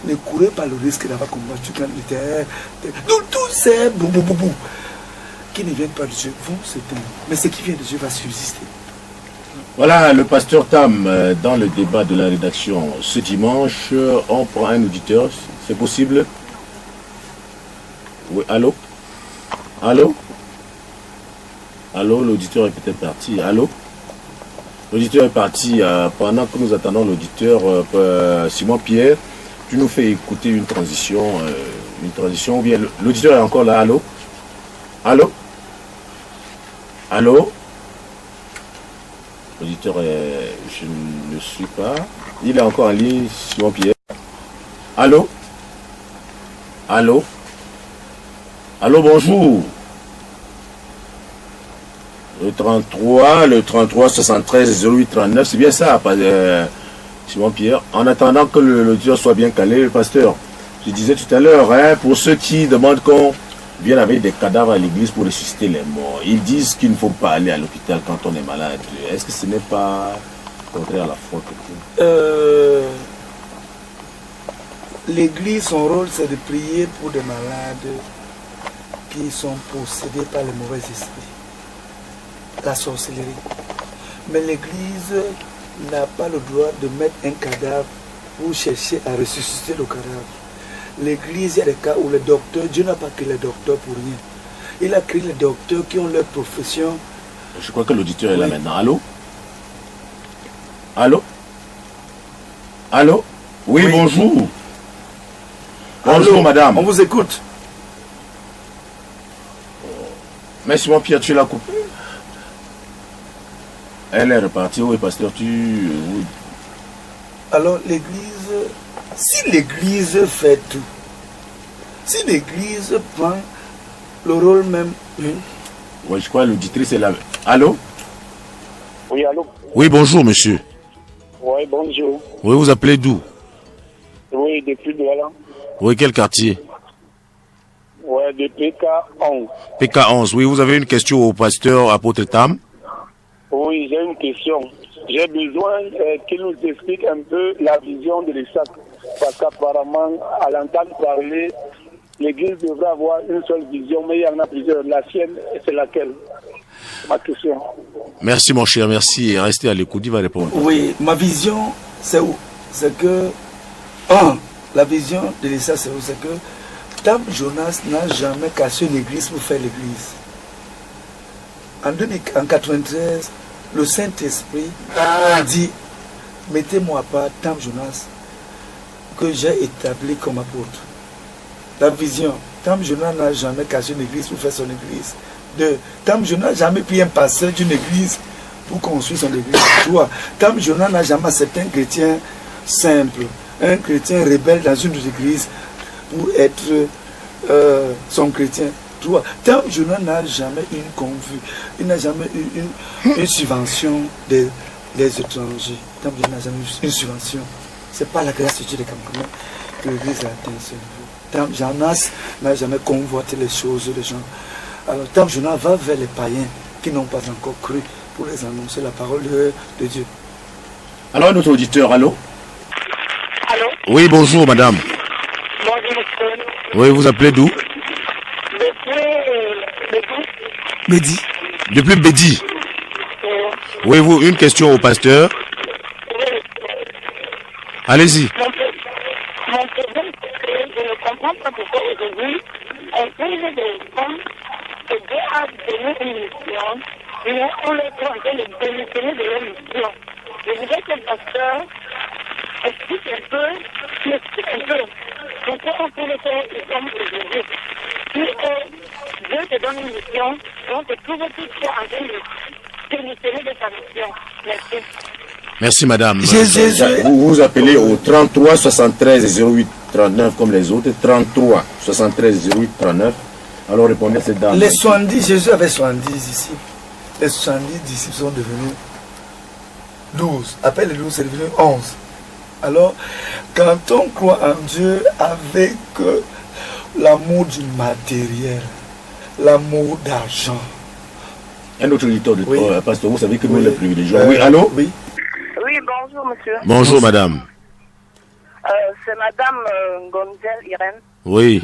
ne courez pas le risque d'avoir combattu quand il était. Donc tous ces boum qui ne viennent pas de Dieu vont s'éteindre. Mais ce qui vient de Dieu va subsister.
Voilà, le pasteur Tam, dans le débat de la rédaction ce dimanche, on prend un auditeur, c'est possible? Oui, allô? Allô? Allô, l'auditeur est peut-être parti. Allô? L'auditeur est parti. Pendant que nous attendons l'auditeur, Simon Pierre, tu nous fais écouter une transition ou bien l'auditeur est encore là. Allô? Allô? Allô? L'auditeur je ne le suis pas. Il est encore en ligne, Simon Pierre. Allô? Allô? Allô, bonjour. Le 33 73 08 39, c'est bien ça, Simon Pierre. En attendant que l'auditeur soit bien calé, le pasteur, je disais tout à l'heure, hein, pour ceux qui demandent qu'on vienne avec des cadavres à l'église pour ressusciter les morts, ils disent qu'il ne faut pas aller à l'hôpital quand on est malade. Est-ce que ce n'est pas contraire à la foi?
L'église, son rôle, c'est de prier pour des malades qui sont possédés par les mauvais esprits, la sorcellerie. Mais l'église n'a pas le droit de mettre un cadavre pour chercher à ressusciter le cadavre. L'église, il y a des cas où les docteurs, Dieu n'a pas créé les docteurs pour rien. Il a créé les docteurs qui ont leur profession.
Je crois que l'auditeur est là maintenant. Allô? Allô? Allô? Oui, bonjour. Bonjour,
Allô,
madame.
On vous écoute.
Mais Simon Pierre, tu l'as coupé. Elle est repartie. Oui, pasteur, oui.
Alors, l'église, si l'église fait tout, si l'église prend le rôle même.
Oui, je crois que l'auditrice est là. Allô?
Oui, allô?
Oui, bonjour, monsieur.
Oui, bonjour.
Oui, vous appelez d'où?
Oui, depuis Douala.
Oui, quel quartier?
Oui, de PK11.
PK11, oui, vous avez une question au pasteur apôtre Tam?
Oui, j'ai une question. J'ai besoin qu'il nous explique un peu la vision de l'État. Parce qu'apparemment, à l'entendre parler, l'Église devrait avoir une seule vision, mais il y en a plusieurs. La sienne, c'est laquelle? Ma question.
Merci, mon cher, merci. Restez à l'écoute, il va répondre.
Oui, ma vision, c'est où? C'est que, la vision de l'État, c'est où? C'est que Tam Jonas n'a jamais cassé une église pour faire l'église. En 1993, le Saint-Esprit a dit, mettez-moi pas Tam Jonas que j'ai établi comme apôtre. La vision, Tam Jonas n'a jamais cassé une église pour faire son église. Tam Jonas n'a jamais pris un pasteur d'une église pour construire son église. Tam Jonas n'a jamais accepté un chrétien simple, un chrétien rebelle dans une église pour être son chrétien. Tam Jonas n'a jamais eu une convue, il n'a jamais eu une subvention des étrangers. Tam Jonas n'a jamais eu une subvention. C'est pas la grâce de Dieu des Camerounais que l'église a atteint ce niveau. Tam Jonas n'a jamais convoité les choses des gens. Alors Tam Jonas va vers les païens qui n'ont pas encore cru pour les annoncer la parole de Dieu.
Alors notre auditeur, allô?
Allô?
Oui, bonjour madame.
Bonjour monsieur.
Oui, vous appelez d'où?
Bédi.
Depuis Bédi. Oui, vous, une question au pasteur. Allez-y.
Mon problème, c'est que je ne comprends pas pourquoi aujourd'hui, on pose des femmes et Dieu a donné une mission, mais on les prend en train de démissionner de leur mission. Je voudrais que le pasteur explique un peu pourquoi on peut le faire comme aujourd'hui. Si Dieu te donne une mission, donc toujours tu es en train de démissionner de ta mission. Merci.
Merci madame.
Jésus.
Vous appelez au 33 73 08 39 comme les autres. 33 73 08 39. Alors répondez à cette dame.
Les 70, Jésus avait 70 ici. Les 70 disciples sont devenus 12. Après les 12, c'est devenu 11. Alors, quand on croit en Dieu avec l'amour du matériel, l'amour d'argent.
Un autre auditeur de pasteur, vous savez que nous les privilégiés.
Oui,
allô?
Oui.
Oui, bonjour monsieur.
Bonjour madame.
C'est madame Gonzel Irène.
Oui.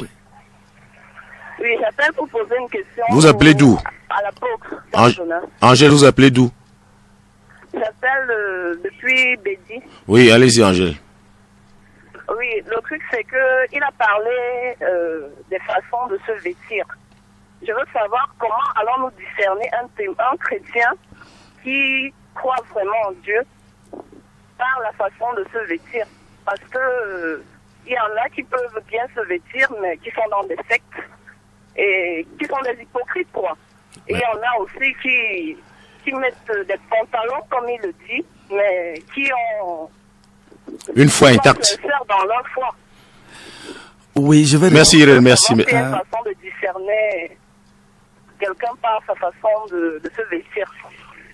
Oui, j'appelle pour poser une question.
Vous appelez d'où?
À la boxe.
Angèle, vous appelez d'où?
J'appelle depuis Bédi.
Oui, allez-y Angèle.
Oui, le truc c'est que il a parlé des façons de se vêtir. Je veux savoir comment allons-nous discerner un chrétien qui croient vraiment en Dieu par la façon de se vêtir. Parce que il y en a qui peuvent bien se vêtir, mais qui sont dans des sectes et qui sont des hypocrites, quoi. Et il y en a aussi qui mettent des pantalons, comme il le dit, mais qui ont
une foi intacte
dans leur foi.
Oui, je vais...
Merci Irène, merci.
C'est une façon de discerner quelqu'un par sa façon de se vêtir.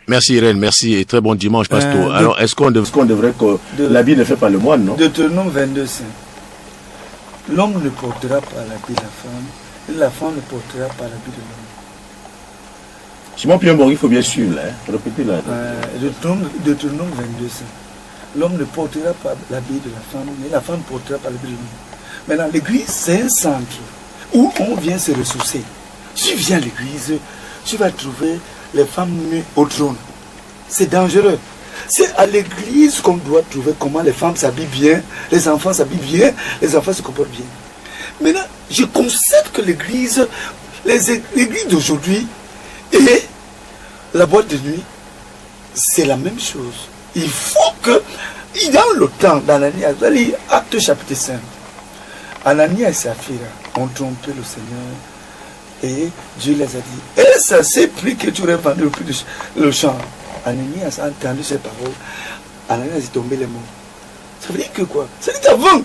Merci Irène, merci et très bon dimanche, pasteur. Alors, est-ce qu'on devrait que l'habit ne fait pas le moine, non?
Deutéronome 22:5. L'homme ne portera pas l'habit de la femme, et la femme ne portera pas l'habit de l'homme.
Simon Pierre-Maurice, il faut bien suivre, là. Répétez là.
Deutéronome 22:5. L'homme ne portera pas l'habit de la femme, mais la femme ne portera pas l'habit de l'homme. Maintenant, l'église, c'est un centre où on vient se ressourcer. Tu viens à l'église, tu vas trouver les femmes nues au trône. C'est dangereux. C'est à l'église qu'on doit trouver comment les femmes s'habillent bien, les enfants s'habillent bien, les enfants se comportent bien. Maintenant, je constate que l'église d'aujourd'hui et la boîte de nuit, c'est la même chose. Il faut que, dans le temps d'Ananias, vous allez lire Acte chapitre 5. Ananias et Saphira ont trompé le Seigneur et Dieu les a dit, et ça s'est pris que tu aurais vendu le prix le champ. Ananias a entendu ces paroles. Ananias est tombé les mots. Ça veut dire que quoi? Ça veut dire qu'avant,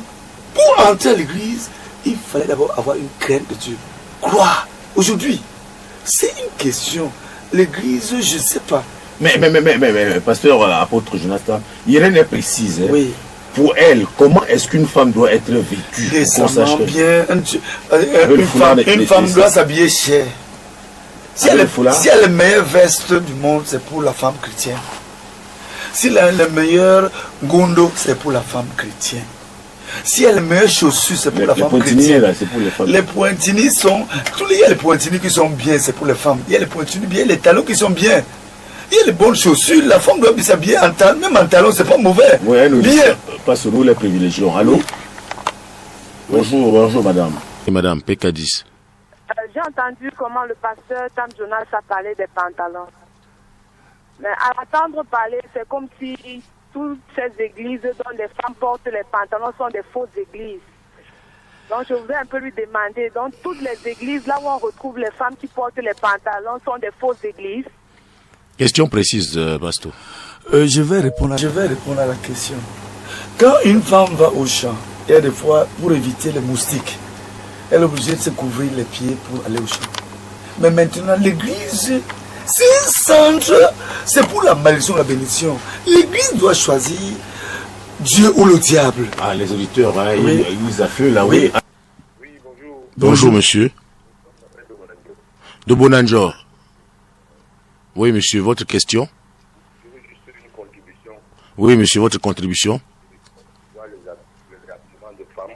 pour entrer à l'église, il fallait d'abord avoir une crainte de Dieu. Croire. Aujourd'hui, c'est une question. L'église, je ne sais pas.
Mais, pasteur, apôtre Jonathan, Irène est précise. Hein.
Oui.
Pour elle, comment est-ce qu'une femme doit être vêtue?
Décemment bien. Une femme doit s'habiller cher. Si elle a la meilleure veste du monde, c'est pour la femme chrétienne. Si elle a le meilleur gondo, c'est pour la femme chrétienne. Si elle a les meilleures chaussures, c'est pour la femme chrétienne.
Là, c'est pour les femmes.
Les pointinis sont... Il y a les pointinis qui sont bien, c'est pour les femmes. Il y a les pointinis bien, les talons qui sont bien. Il y a les bonnes chaussures, la femme doit s'habiller en talons. Même en talons, c'est pas mauvais.
Oui, nous, pas sur nous les privilégions. Allô? Bonjour madame. Et madame, PK10.
J'ai entendu comment le pasteur Tam Jonas a parlé des pantalons. Mais à l'entendre parler, c'est comme si toutes ces églises dont les femmes portent les pantalons sont des fausses églises. Donc je voudrais un peu lui demander, dans toutes les églises, là où on retrouve les femmes qui portent les pantalons, sont des fausses églises?
Question précise, pasteur.
Je vais répondre à la question. Quand une femme va au champ, il y a des fois, pour éviter les moustiques, elle est obligée de se couvrir les pieds pour aller au champ. Mais maintenant, l'église, c'est un centre, c'est pour la malédiction, la bénédiction. L'église doit choisir Dieu ou le diable.
Ah, les auditeurs, hein, oui. Ils affluent là, oui.
Oui, bonjour.
Bonjour, monsieur. De Bonanjor. Oui, monsieur, votre question?
Je veux juste une contribution.
Oui, monsieur, votre contribution?
Les habillements de femmes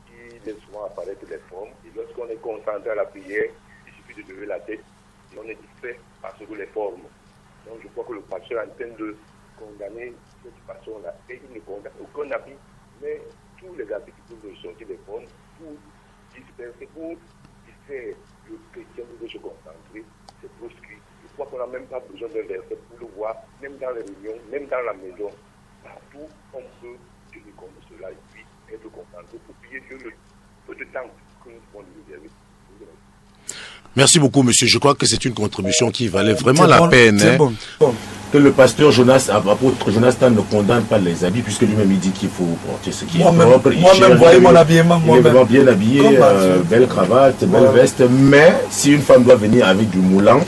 qui laissent souvent apparaître les formes. Et lorsqu'on est concentré à la prière, il suffit de lever la tête et on est distrait par ce que les formes. Donc je crois que le pasteur est en train de condamner cette façon-là. Et il ne condamne aucun habit, mais tous les habits qui peuvent sortir des formes pour disperser, pour distraire le chrétien de se concentrer, c'est proscrit. Je crois qu'on n'a même pas besoin d'un verset pour le voir, même dans les réunions, même dans la maison. Partout, on peut tenir comme cela et puis être concentré pour prier Dieu le peu de temps que nous pouvons nous réserver.
Merci beaucoup, monsieur. Je crois que c'est une contribution qui valait vraiment la peine.
C'est bon.
Que le pasteur Jonas, apôtre Jonathan, ne condamne pas les habits, puisque lui-même il dit qu'il faut porter ce qui est propre.
Moi-même, voyez mon habillement.
Il est vraiment bien habillé, belle cravate, belle veste. Mais si une femme doit venir avec du moulant,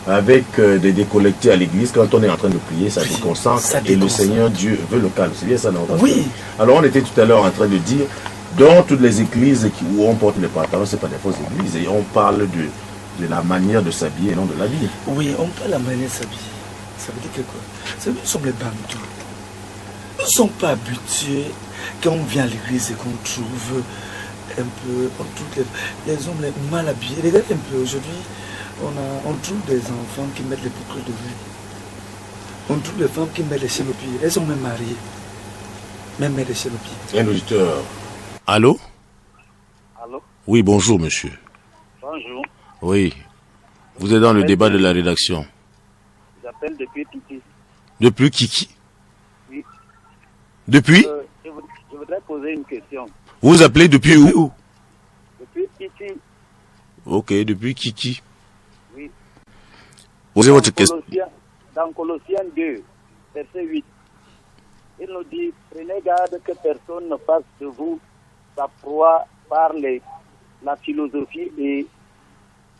avec des décollectés à l'église, quand on est en train de prier, ça déconcentre. Et le Seigneur Dieu veut le calme. C'est bien ça, non?
Oui.
Alors on était tout à l'heure en train de dire, dans toutes les églises où on porte les pantalons, ce n'est pas des fausses églises. Et on parle de la manière de s'habiller et non de l'habiller.
Oui, on parle de la manière de s'habiller. Ça veut dire que quoi? Ça veut dire que nous sommes les bantous. Nous ne sommes pas habitués quand on vient à l'église et qu'on trouve un peu, les hommes les mal habillés. Regardez un peu, aujourd'hui, on trouve des enfants qui mettent les boucles de vue. On trouve des femmes qui mettent les chaînes aux pieds. Elles sont même mariées. Même mettent les chaînes aux pieds.
Un auditeur. Allô?
Allô?
Oui, bonjour, monsieur.
Bonjour.
Oui. Vous êtes dans le débat de la rédaction.
J'appelle depuis Titi.
Depuis qui?
Oui.
Depuis
Je voudrais poser une question.
Vous vous appelez depuis où?
Depuis ici.
Ok, depuis qui?
Oui.
Posez votre question.
Dans Colossiens 2, verset 8, il nous dit, prenez garde que personne ne fasse de vous sa proie par la philosophie et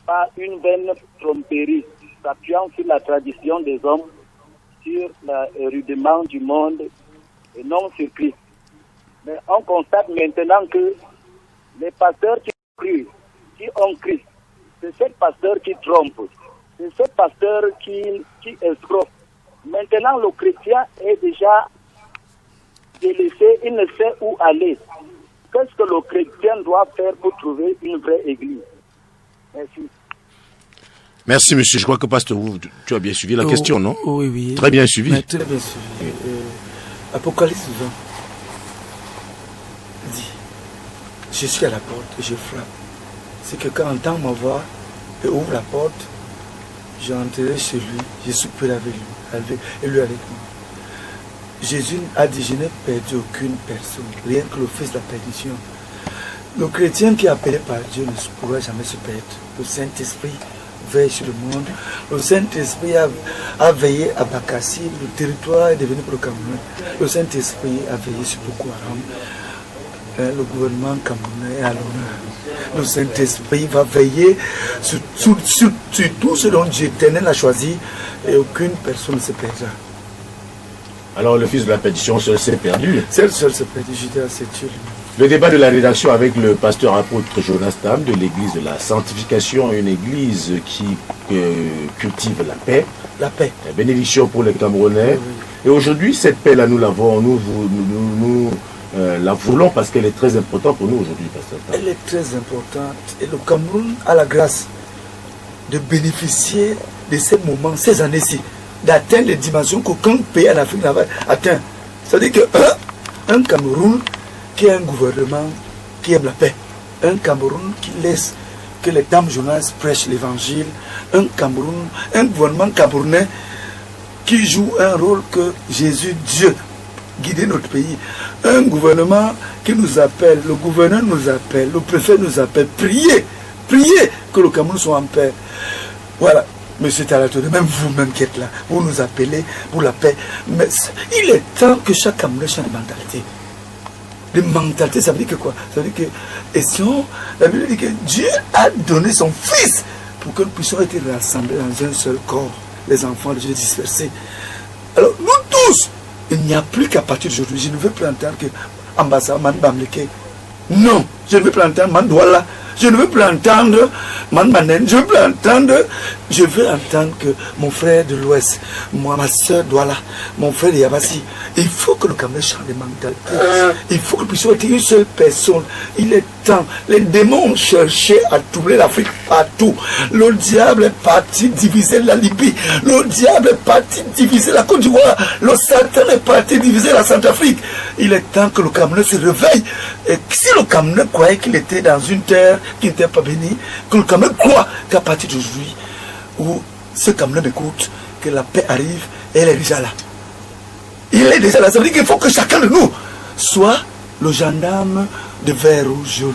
par une vaine tromperie, s'appuyant sur la tradition des hommes, sur le rudiment du monde et non sur Christ. Mais on constate maintenant que les pasteurs qui ont Christ, c'est ces pasteurs qui trompent, c'est ces pasteurs qui escroquent. Maintenant, le chrétien est déjà délaissé, il ne sait où aller. Qu'est-ce que le chrétien doit faire pour trouver une vraie église? Merci.
Merci, monsieur. Je crois que pasteur, tu as bien suivi la question, non?
Oui.
Très bien suivi.
Mais très bien suivi. Apocalypse 20 dit, je suis à la porte et je frappe. C'est que quand on entend ma voix et ouvre la porte, j'entrerai chez lui, je souperai avec lui, et lui avec moi. Jésus a dit, je n'ai perdu aucune personne, rien que le fils de la perdition. Le chrétien qui est appelé par Dieu ne pourra jamais se perdre. Le Saint-Esprit veille sur le monde. Le Saint-Esprit a veillé à Bakassi, le territoire est devenu pour le Cameroun. Le Saint-Esprit a veillé sur Boko Haram. Le gouvernement camerounais est à l'honneur. Le Saint-Esprit va veiller sur tout ce dont Dieu éternel a choisi et aucune personne ne se perdra.
Alors le fils de la perdition seul s'est perdu.
Seul s'est perdu, j'étais assez Dieu.
Le débat de la rédaction avec le pasteur apôtre Jonas Tam de l'église de la sanctification, une église qui cultive la paix.
La paix.
La bénédiction pour les Camerounais. Oui. Et aujourd'hui, cette paix-là, nous l'avons, nous la voulons parce qu'elle est très importante pour nous aujourd'hui, pasteur Tam.
Elle est très importante. Et le Cameroun a la grâce de bénéficier de ces moments, ces années-ci, d'atteindre les dimensions qu'aucun pays en Afrique n'avait atteint. C'est-à-dire qu'un Cameroun qui a un gouvernement qui aime la paix, un Cameroun qui laisse que les dames Jonas prêchent l'évangile, un gouvernement camerounais qui joue un rôle que Jésus, Dieu, guide notre pays, un gouvernement qui nous appelle, le gouverneur nous appelle, le préfet nous appelle, priez que le Cameroun soit en paix. Voilà. Monsieur Talato, même vous-même qui êtes là, vous nous appelez pour la paix. Mais il est temps que chaque Camerounais change de mentalité. De mentalité, ça veut dire que quoi? Ça veut dire que, la Bible dit que Dieu a donné son Fils pour que nous puissions être rassemblés dans un seul corps, les enfants de Dieu dispersés. Alors, nous tous, il n'y a plus qu'à partir d'aujourd'hui, je ne veux plus entendre que ambassade Man Bamleke. Non, je ne veux plus entendre Man Douala. Je ne veux plus entendre Man Manen. Je veux entendre que mon frère de l'Ouest, ma soeur Douala, mon frère de Yabassi. Il faut que le Cameroun change de mentalité. Il faut que nous puissions être une seule personne. Il est temps. Les démons ont cherché à troubler l'Afrique partout. Le diable est parti diviser la Libye. Le diable est parti diviser la Côte d'Ivoire. Le Satan est parti diviser la Centrafrique. Il est temps que le Cameroun se réveille. Et si le Cameroun croyait qu'il était dans une terre qui n'était pas bénie, que le Cameroun croit qu'à partir d'aujourd'hui, où ce Cameroun écoute, que la paix arrive, et elle est déjà là. Il est déjà là. Ça veut dire qu'il faut que chacun de nous soit le gendarme de vert, rouge, jaune.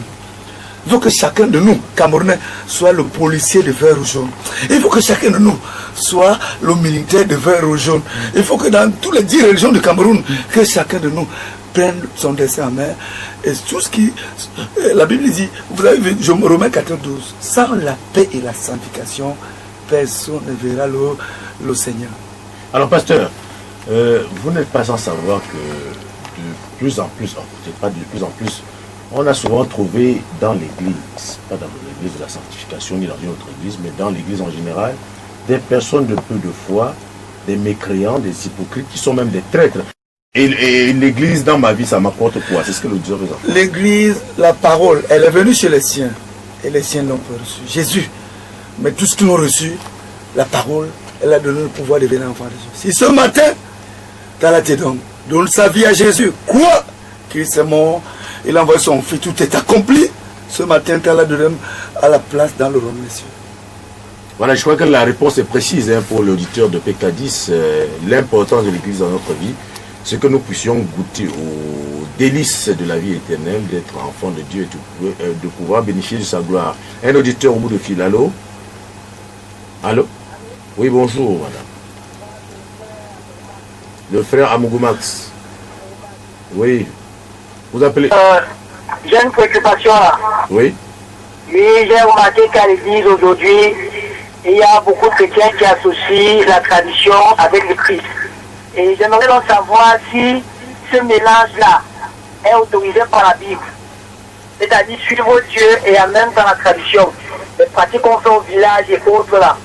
Il faut que chacun de nous, Camerounais, soit le policier de vert, rouge, jaune. Il faut que chacun de nous soit le militaire de vert, rouge, jaune. Il faut que dans toutes les 10 régions du Cameroun, que chacun de nous prenne son destin en main. Et tout ce qui... La Bible dit, vous avez vu, Romains 14, 12, sans la paix et la sanctification, personne ne verra le Seigneur.
Alors, pasteur, vous n'êtes pas sans savoir que de plus en plus, peut-être pas de plus en plus, on a souvent trouvé dans l'église, pas dans l'église de la sanctification ni dans une autre église, mais dans l'église en général, des personnes de peu de foi, des mécréants, des hypocrites, qui sont même des traîtres. Et l'église, dans ma vie, ça m'apporte quoi? C'est ce que le Dieu veut.
L'église, la parole, elle est venue chez les siens, et les siens l'ont pas reçu. Jésus, mais tous ceux qui l'ont reçu, la parole, elle a donné le pouvoir de devenir enfant de Dieu. Si ce matin, Talatedon donne sa vie à Jésus, quoi? Christ est mort, il a envoyé son fils, tout est accompli. Ce matin, Talatedon a la place dans le royaume des cieux.
Voilà, je crois que la réponse est précise pour l'auditeur de PK10. L'importance de l'Église dans notre vie, c'est que nous puissions goûter aux délices de la vie éternelle, d'être enfant de Dieu et de pouvoir bénéficier de sa gloire. Un auditeur au bout de fil, allô? Allô? Oui, bonjour, madame. Le frère Amougou Max. Oui. Vous appelez...
J'ai une préoccupation là.
Oui.
Oui, j'ai remarqué qu'à l'église aujourd'hui, il y a beaucoup de chrétiens qui associent la tradition avec le Christ. Et j'aimerais donc savoir si ce mélange-là est autorisé par la Bible. C'est-à-dire suivre Dieu et en même temps la tradition. Les pratiques qu'on fait au village et autres là.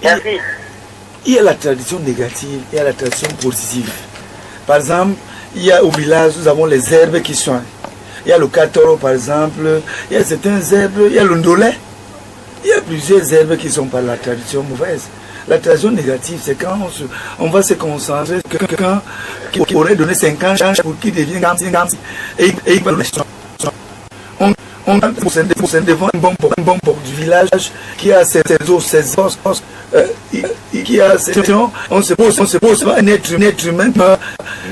Merci.
Il y a la tradition négative, il y a la tradition positive. Par exemple, il y a au village, nous avons les herbes qui soignent. Il y a le katoro par exemple, il y a certains herbes, il y a le ndolé. Il y a plusieurs herbes qui sont par la tradition mauvaise. La tradition négative, c'est quand on va se concentrer sur quelqu'un qui aurait donné 50 ans pour qu'il devienne Gamsi et il va le on devant un bon porc du village qui a ses os, ses os, qui a ses gens, on se pose pas un être humain,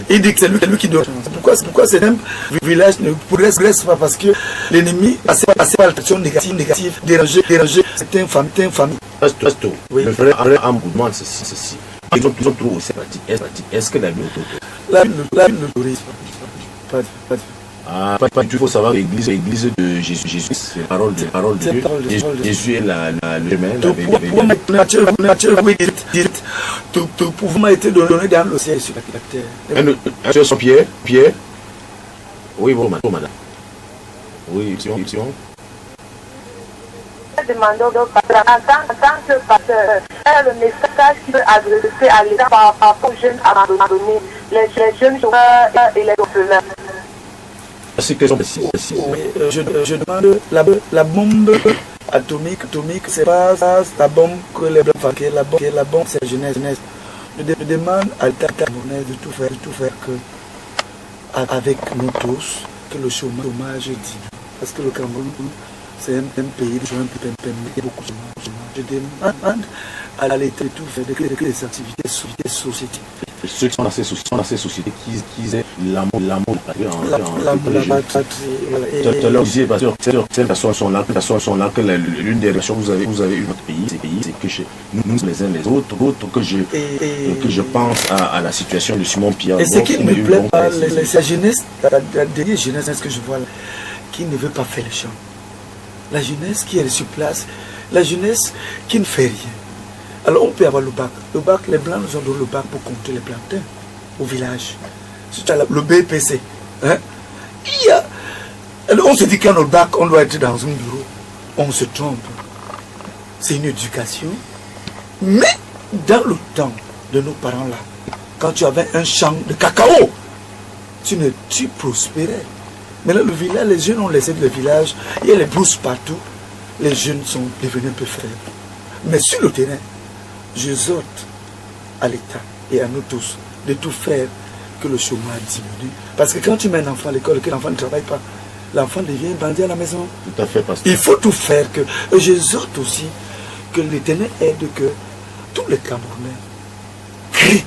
il dit que c'est lui qui donne. Pourquoi c'est un village ne progresse pas? Parce que l'ennemi a ses traditions négatives, déranger certaines familles.
Oui. Le frère Amougou demande ceci. Ils ont trop aussi pratique. Est-ce que la Bible
l'autorise pas
pas du tout. Il faut savoir que l'église de Jésus, c'est la parole de Dieu. Jésus est le chemin.
Tout pouvoir été donné dans le ciel sur la terre.
Un seul son Pierre. Oui, bon, madame. Oui, si on.
Demandons en tant que pasteur, le message qui peut adresser à l'État par rapport aux jeunes abandonnés, les jeunes chômeurs et les orphelins.
C'est question précise.
Je demande la bombe atomique, c'est pas la bombe que les blancs fabriquent, la bombe c'est la jeunesse. Je demande à l'État camerounais de tout faire que, avec nous tous, que le chômage diminue. Parce que le Cameroun, c'est un pays de gens qui beaucoup de chômage. Je demande à l'État de tout faire, de créer des activités sociétés.
Ceux qui sont dans ces sociétés qui aient l'amour de la patrie. Tout à l'heure, ces personnes sont là que l'une des relations que vous avez eu dans votre pays, c'est que chez nous les uns les autres, que je pense à la situation de Simon Pierre.
Et ce qui ne me plaît pas, la jeunesse, la dernière jeunesse que je vois là, qui ne veut pas faire le champ. La jeunesse qui est sur place, la jeunesse qui ne fait rien. Alors on peut avoir le bac. Le bac, les blancs nous ont donné le bac pour compter les plantains au village. C'est le BPC. Hein? Alors on se dit qu'à notre bac, on doit être dans un bureau. On se trompe. C'est une éducation. Mais dans le temps de nos parents là, quand tu avais un champ de cacao, tu prospérais. Mais là, le village, les jeunes ont laissé le village. Il y a les brousses partout. Les jeunes sont devenus un peu faibles. Mais sur le terrain, j'exhorte à l'État et à nous tous de tout faire que le chômage diminue. Parce que quand tu mets un enfant à l'école et que l'enfant ne travaille pas, l'enfant devient bandit à la maison.
Tout à fait, pasteur.
Il faut tout faire que... J'exhorte aussi que l'Éternel aide que tous les Camerounais créent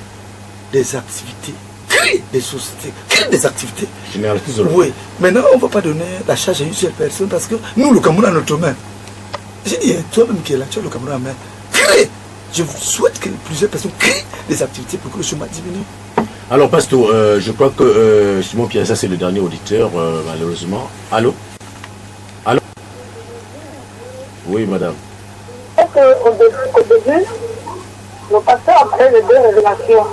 des activités, créent des sociétés, créent des activités. Oui. Maintenant, on ne va pas donner la charge à une seule personne parce que nous, le Cameroun, a notre main. J'ai dit, toi-même qui es là, tu as le Cameroun à main. Crée. Je souhaite que plusieurs personnes créent des activités pour que le chômage diminue.
Alors, pasteur, je crois que Simon Pierre, ça c'est le dernier auditeur, malheureusement. Allô? Oui, madame.
Au début, le pasteur a fait les deux révélations.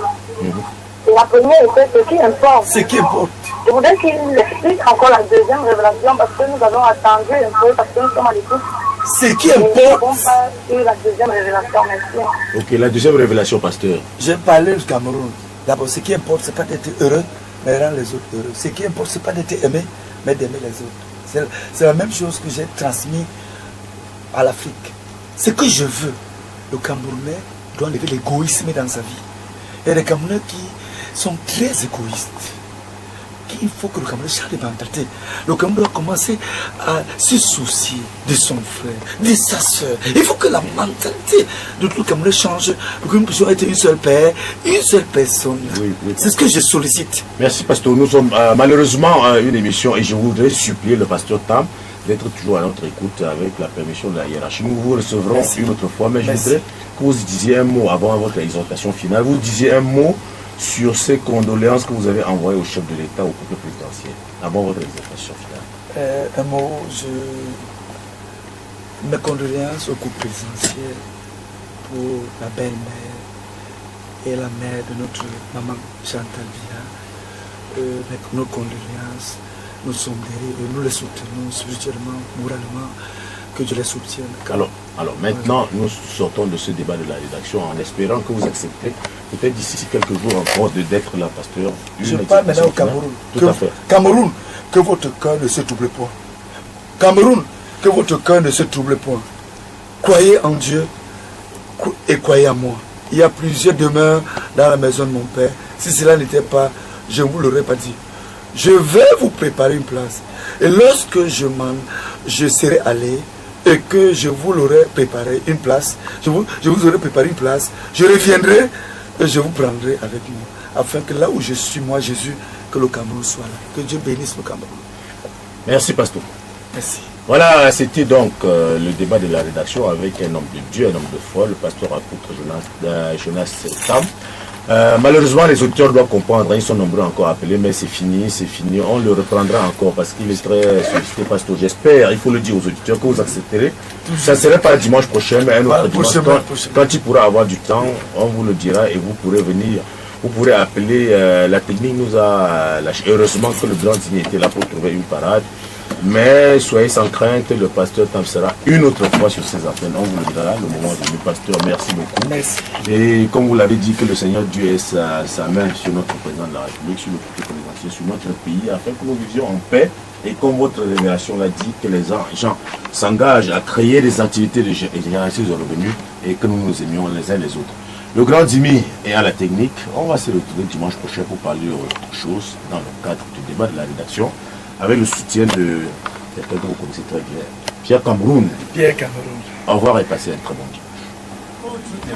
Et la première était ce qui importe.
Ce qui importe.
Je voudrais qu'il explique encore la deuxième révélation parce que nous avons attendu un peu parce que nous sommes à l'écoute.
Ce qui importe.
La deuxième révélation, merci.
Ok, la deuxième révélation, pasteur.
J'ai parlé du Cameroun. D'abord, ce qui importe, ce n'est pas d'être heureux, mais rendre les autres heureux. Ce qui importe, ce n'est pas d'être aimé, mais d'aimer les autres. C'est la même chose que j'ai transmis à l'Afrique. Ce que je veux, le Camerounais doit enlever l'égoïsme dans sa vie. Il y a des Camerounais qui sont très égoïstes. qu'il faut que le Cameroun change de mentalité. Le Cameroun doit commencer à se soucier de son frère, de sa soeur. Il faut que la mentalité de tout le Cameroun change pour que nous puissions être une seule paix, une seule personne.
Oui.
C'est ce que je sollicite.
Merci, pasteur. Nous sommes malheureusement une émission et je voudrais supplier le pasteur Tam d'être toujours à notre écoute avec la permission de la hiérarchie. Nous vous recevrons une autre fois, mais je voudrais que vous disiez un mot avant votre exhortation finale. Vous disiez un mot sur ces condoléances que vous avez envoyées au chef de l'État, au couple présidentiel, avant votre exhortation finale.
Un mot, mes condoléances au couple présidentiel pour la belle-mère et la mère de notre maman Chantal Biya. Nos condoléances, nous sommes derrière et nous les soutenons spirituellement, moralement, que Dieu les soutienne.
Alors maintenant, nous sortons de ce débat de la rédaction en espérant que vous acceptez, peut-être d'ici quelques jours encore, d'être la pasteur.
Je parle maintenant au Cameroun.
Tout à fait.
Cameroun, que votre cœur ne se trouble point. Cameroun, que votre cœur ne se trouble point. Croyez en Dieu et croyez en moi. Il y a plusieurs demeures dans la maison de mon père. Si cela n'était pas, je ne vous l'aurais pas dit. Je vais vous préparer une place. Et lorsque je serai allé et que je vous l'aurai préparé une place, je vous aurai préparé une place, je reviendrai et je vous prendrai avec moi. Afin que là où je suis, moi, Jésus, que le Cameroun soit là. Que Dieu bénisse le Cameroun.
Merci, pasteur.
Merci.
Voilà, c'était donc le débat de la rédaction avec un homme de Dieu, un homme de foi, le pasteur apôtre Jonas Tam. Malheureusement, les auditeurs doivent comprendre, ils sont nombreux encore à appeler, mais c'est fini, on le reprendra encore parce qu'il est très sollicité, pasteur. J'espère, il faut le dire aux auditeurs, que vous accepterez. Ça ne serait pas dimanche prochain, mais un autre dimanche. Quand il pourra avoir du temps, on vous le dira et vous pourrez venir. Vous pourrez appeler, la technique nous a lâché. Heureusement que le grand digne était là pour trouver une parade. Mais soyez sans crainte, le pasteur Tam sera une autre fois sur ces antennes. On vous le dira le moment venu. Pasteur, merci beaucoup.
Merci.
Et comme vous l'avez dit, que le Seigneur Dieu ait sa main sur notre président de la République, sur le couple présidentiel, sur notre pays, afin que nous vivions en paix. Et comme votre révélation l'a dit, que les gens s'engagent à créer des activités de génération de revenus et que nous nous aimions les uns les autres. Le grand Dimi est à la technique. On va se retrouver dimanche prochain pour parler d'autre chose dans le cadre du débat de la rédaction, avec le soutien de quelqu'un que vous connaissez très bien, Pierre Cameroun.
Pierre Cameroun.
Au revoir et passez un très bon dimanche.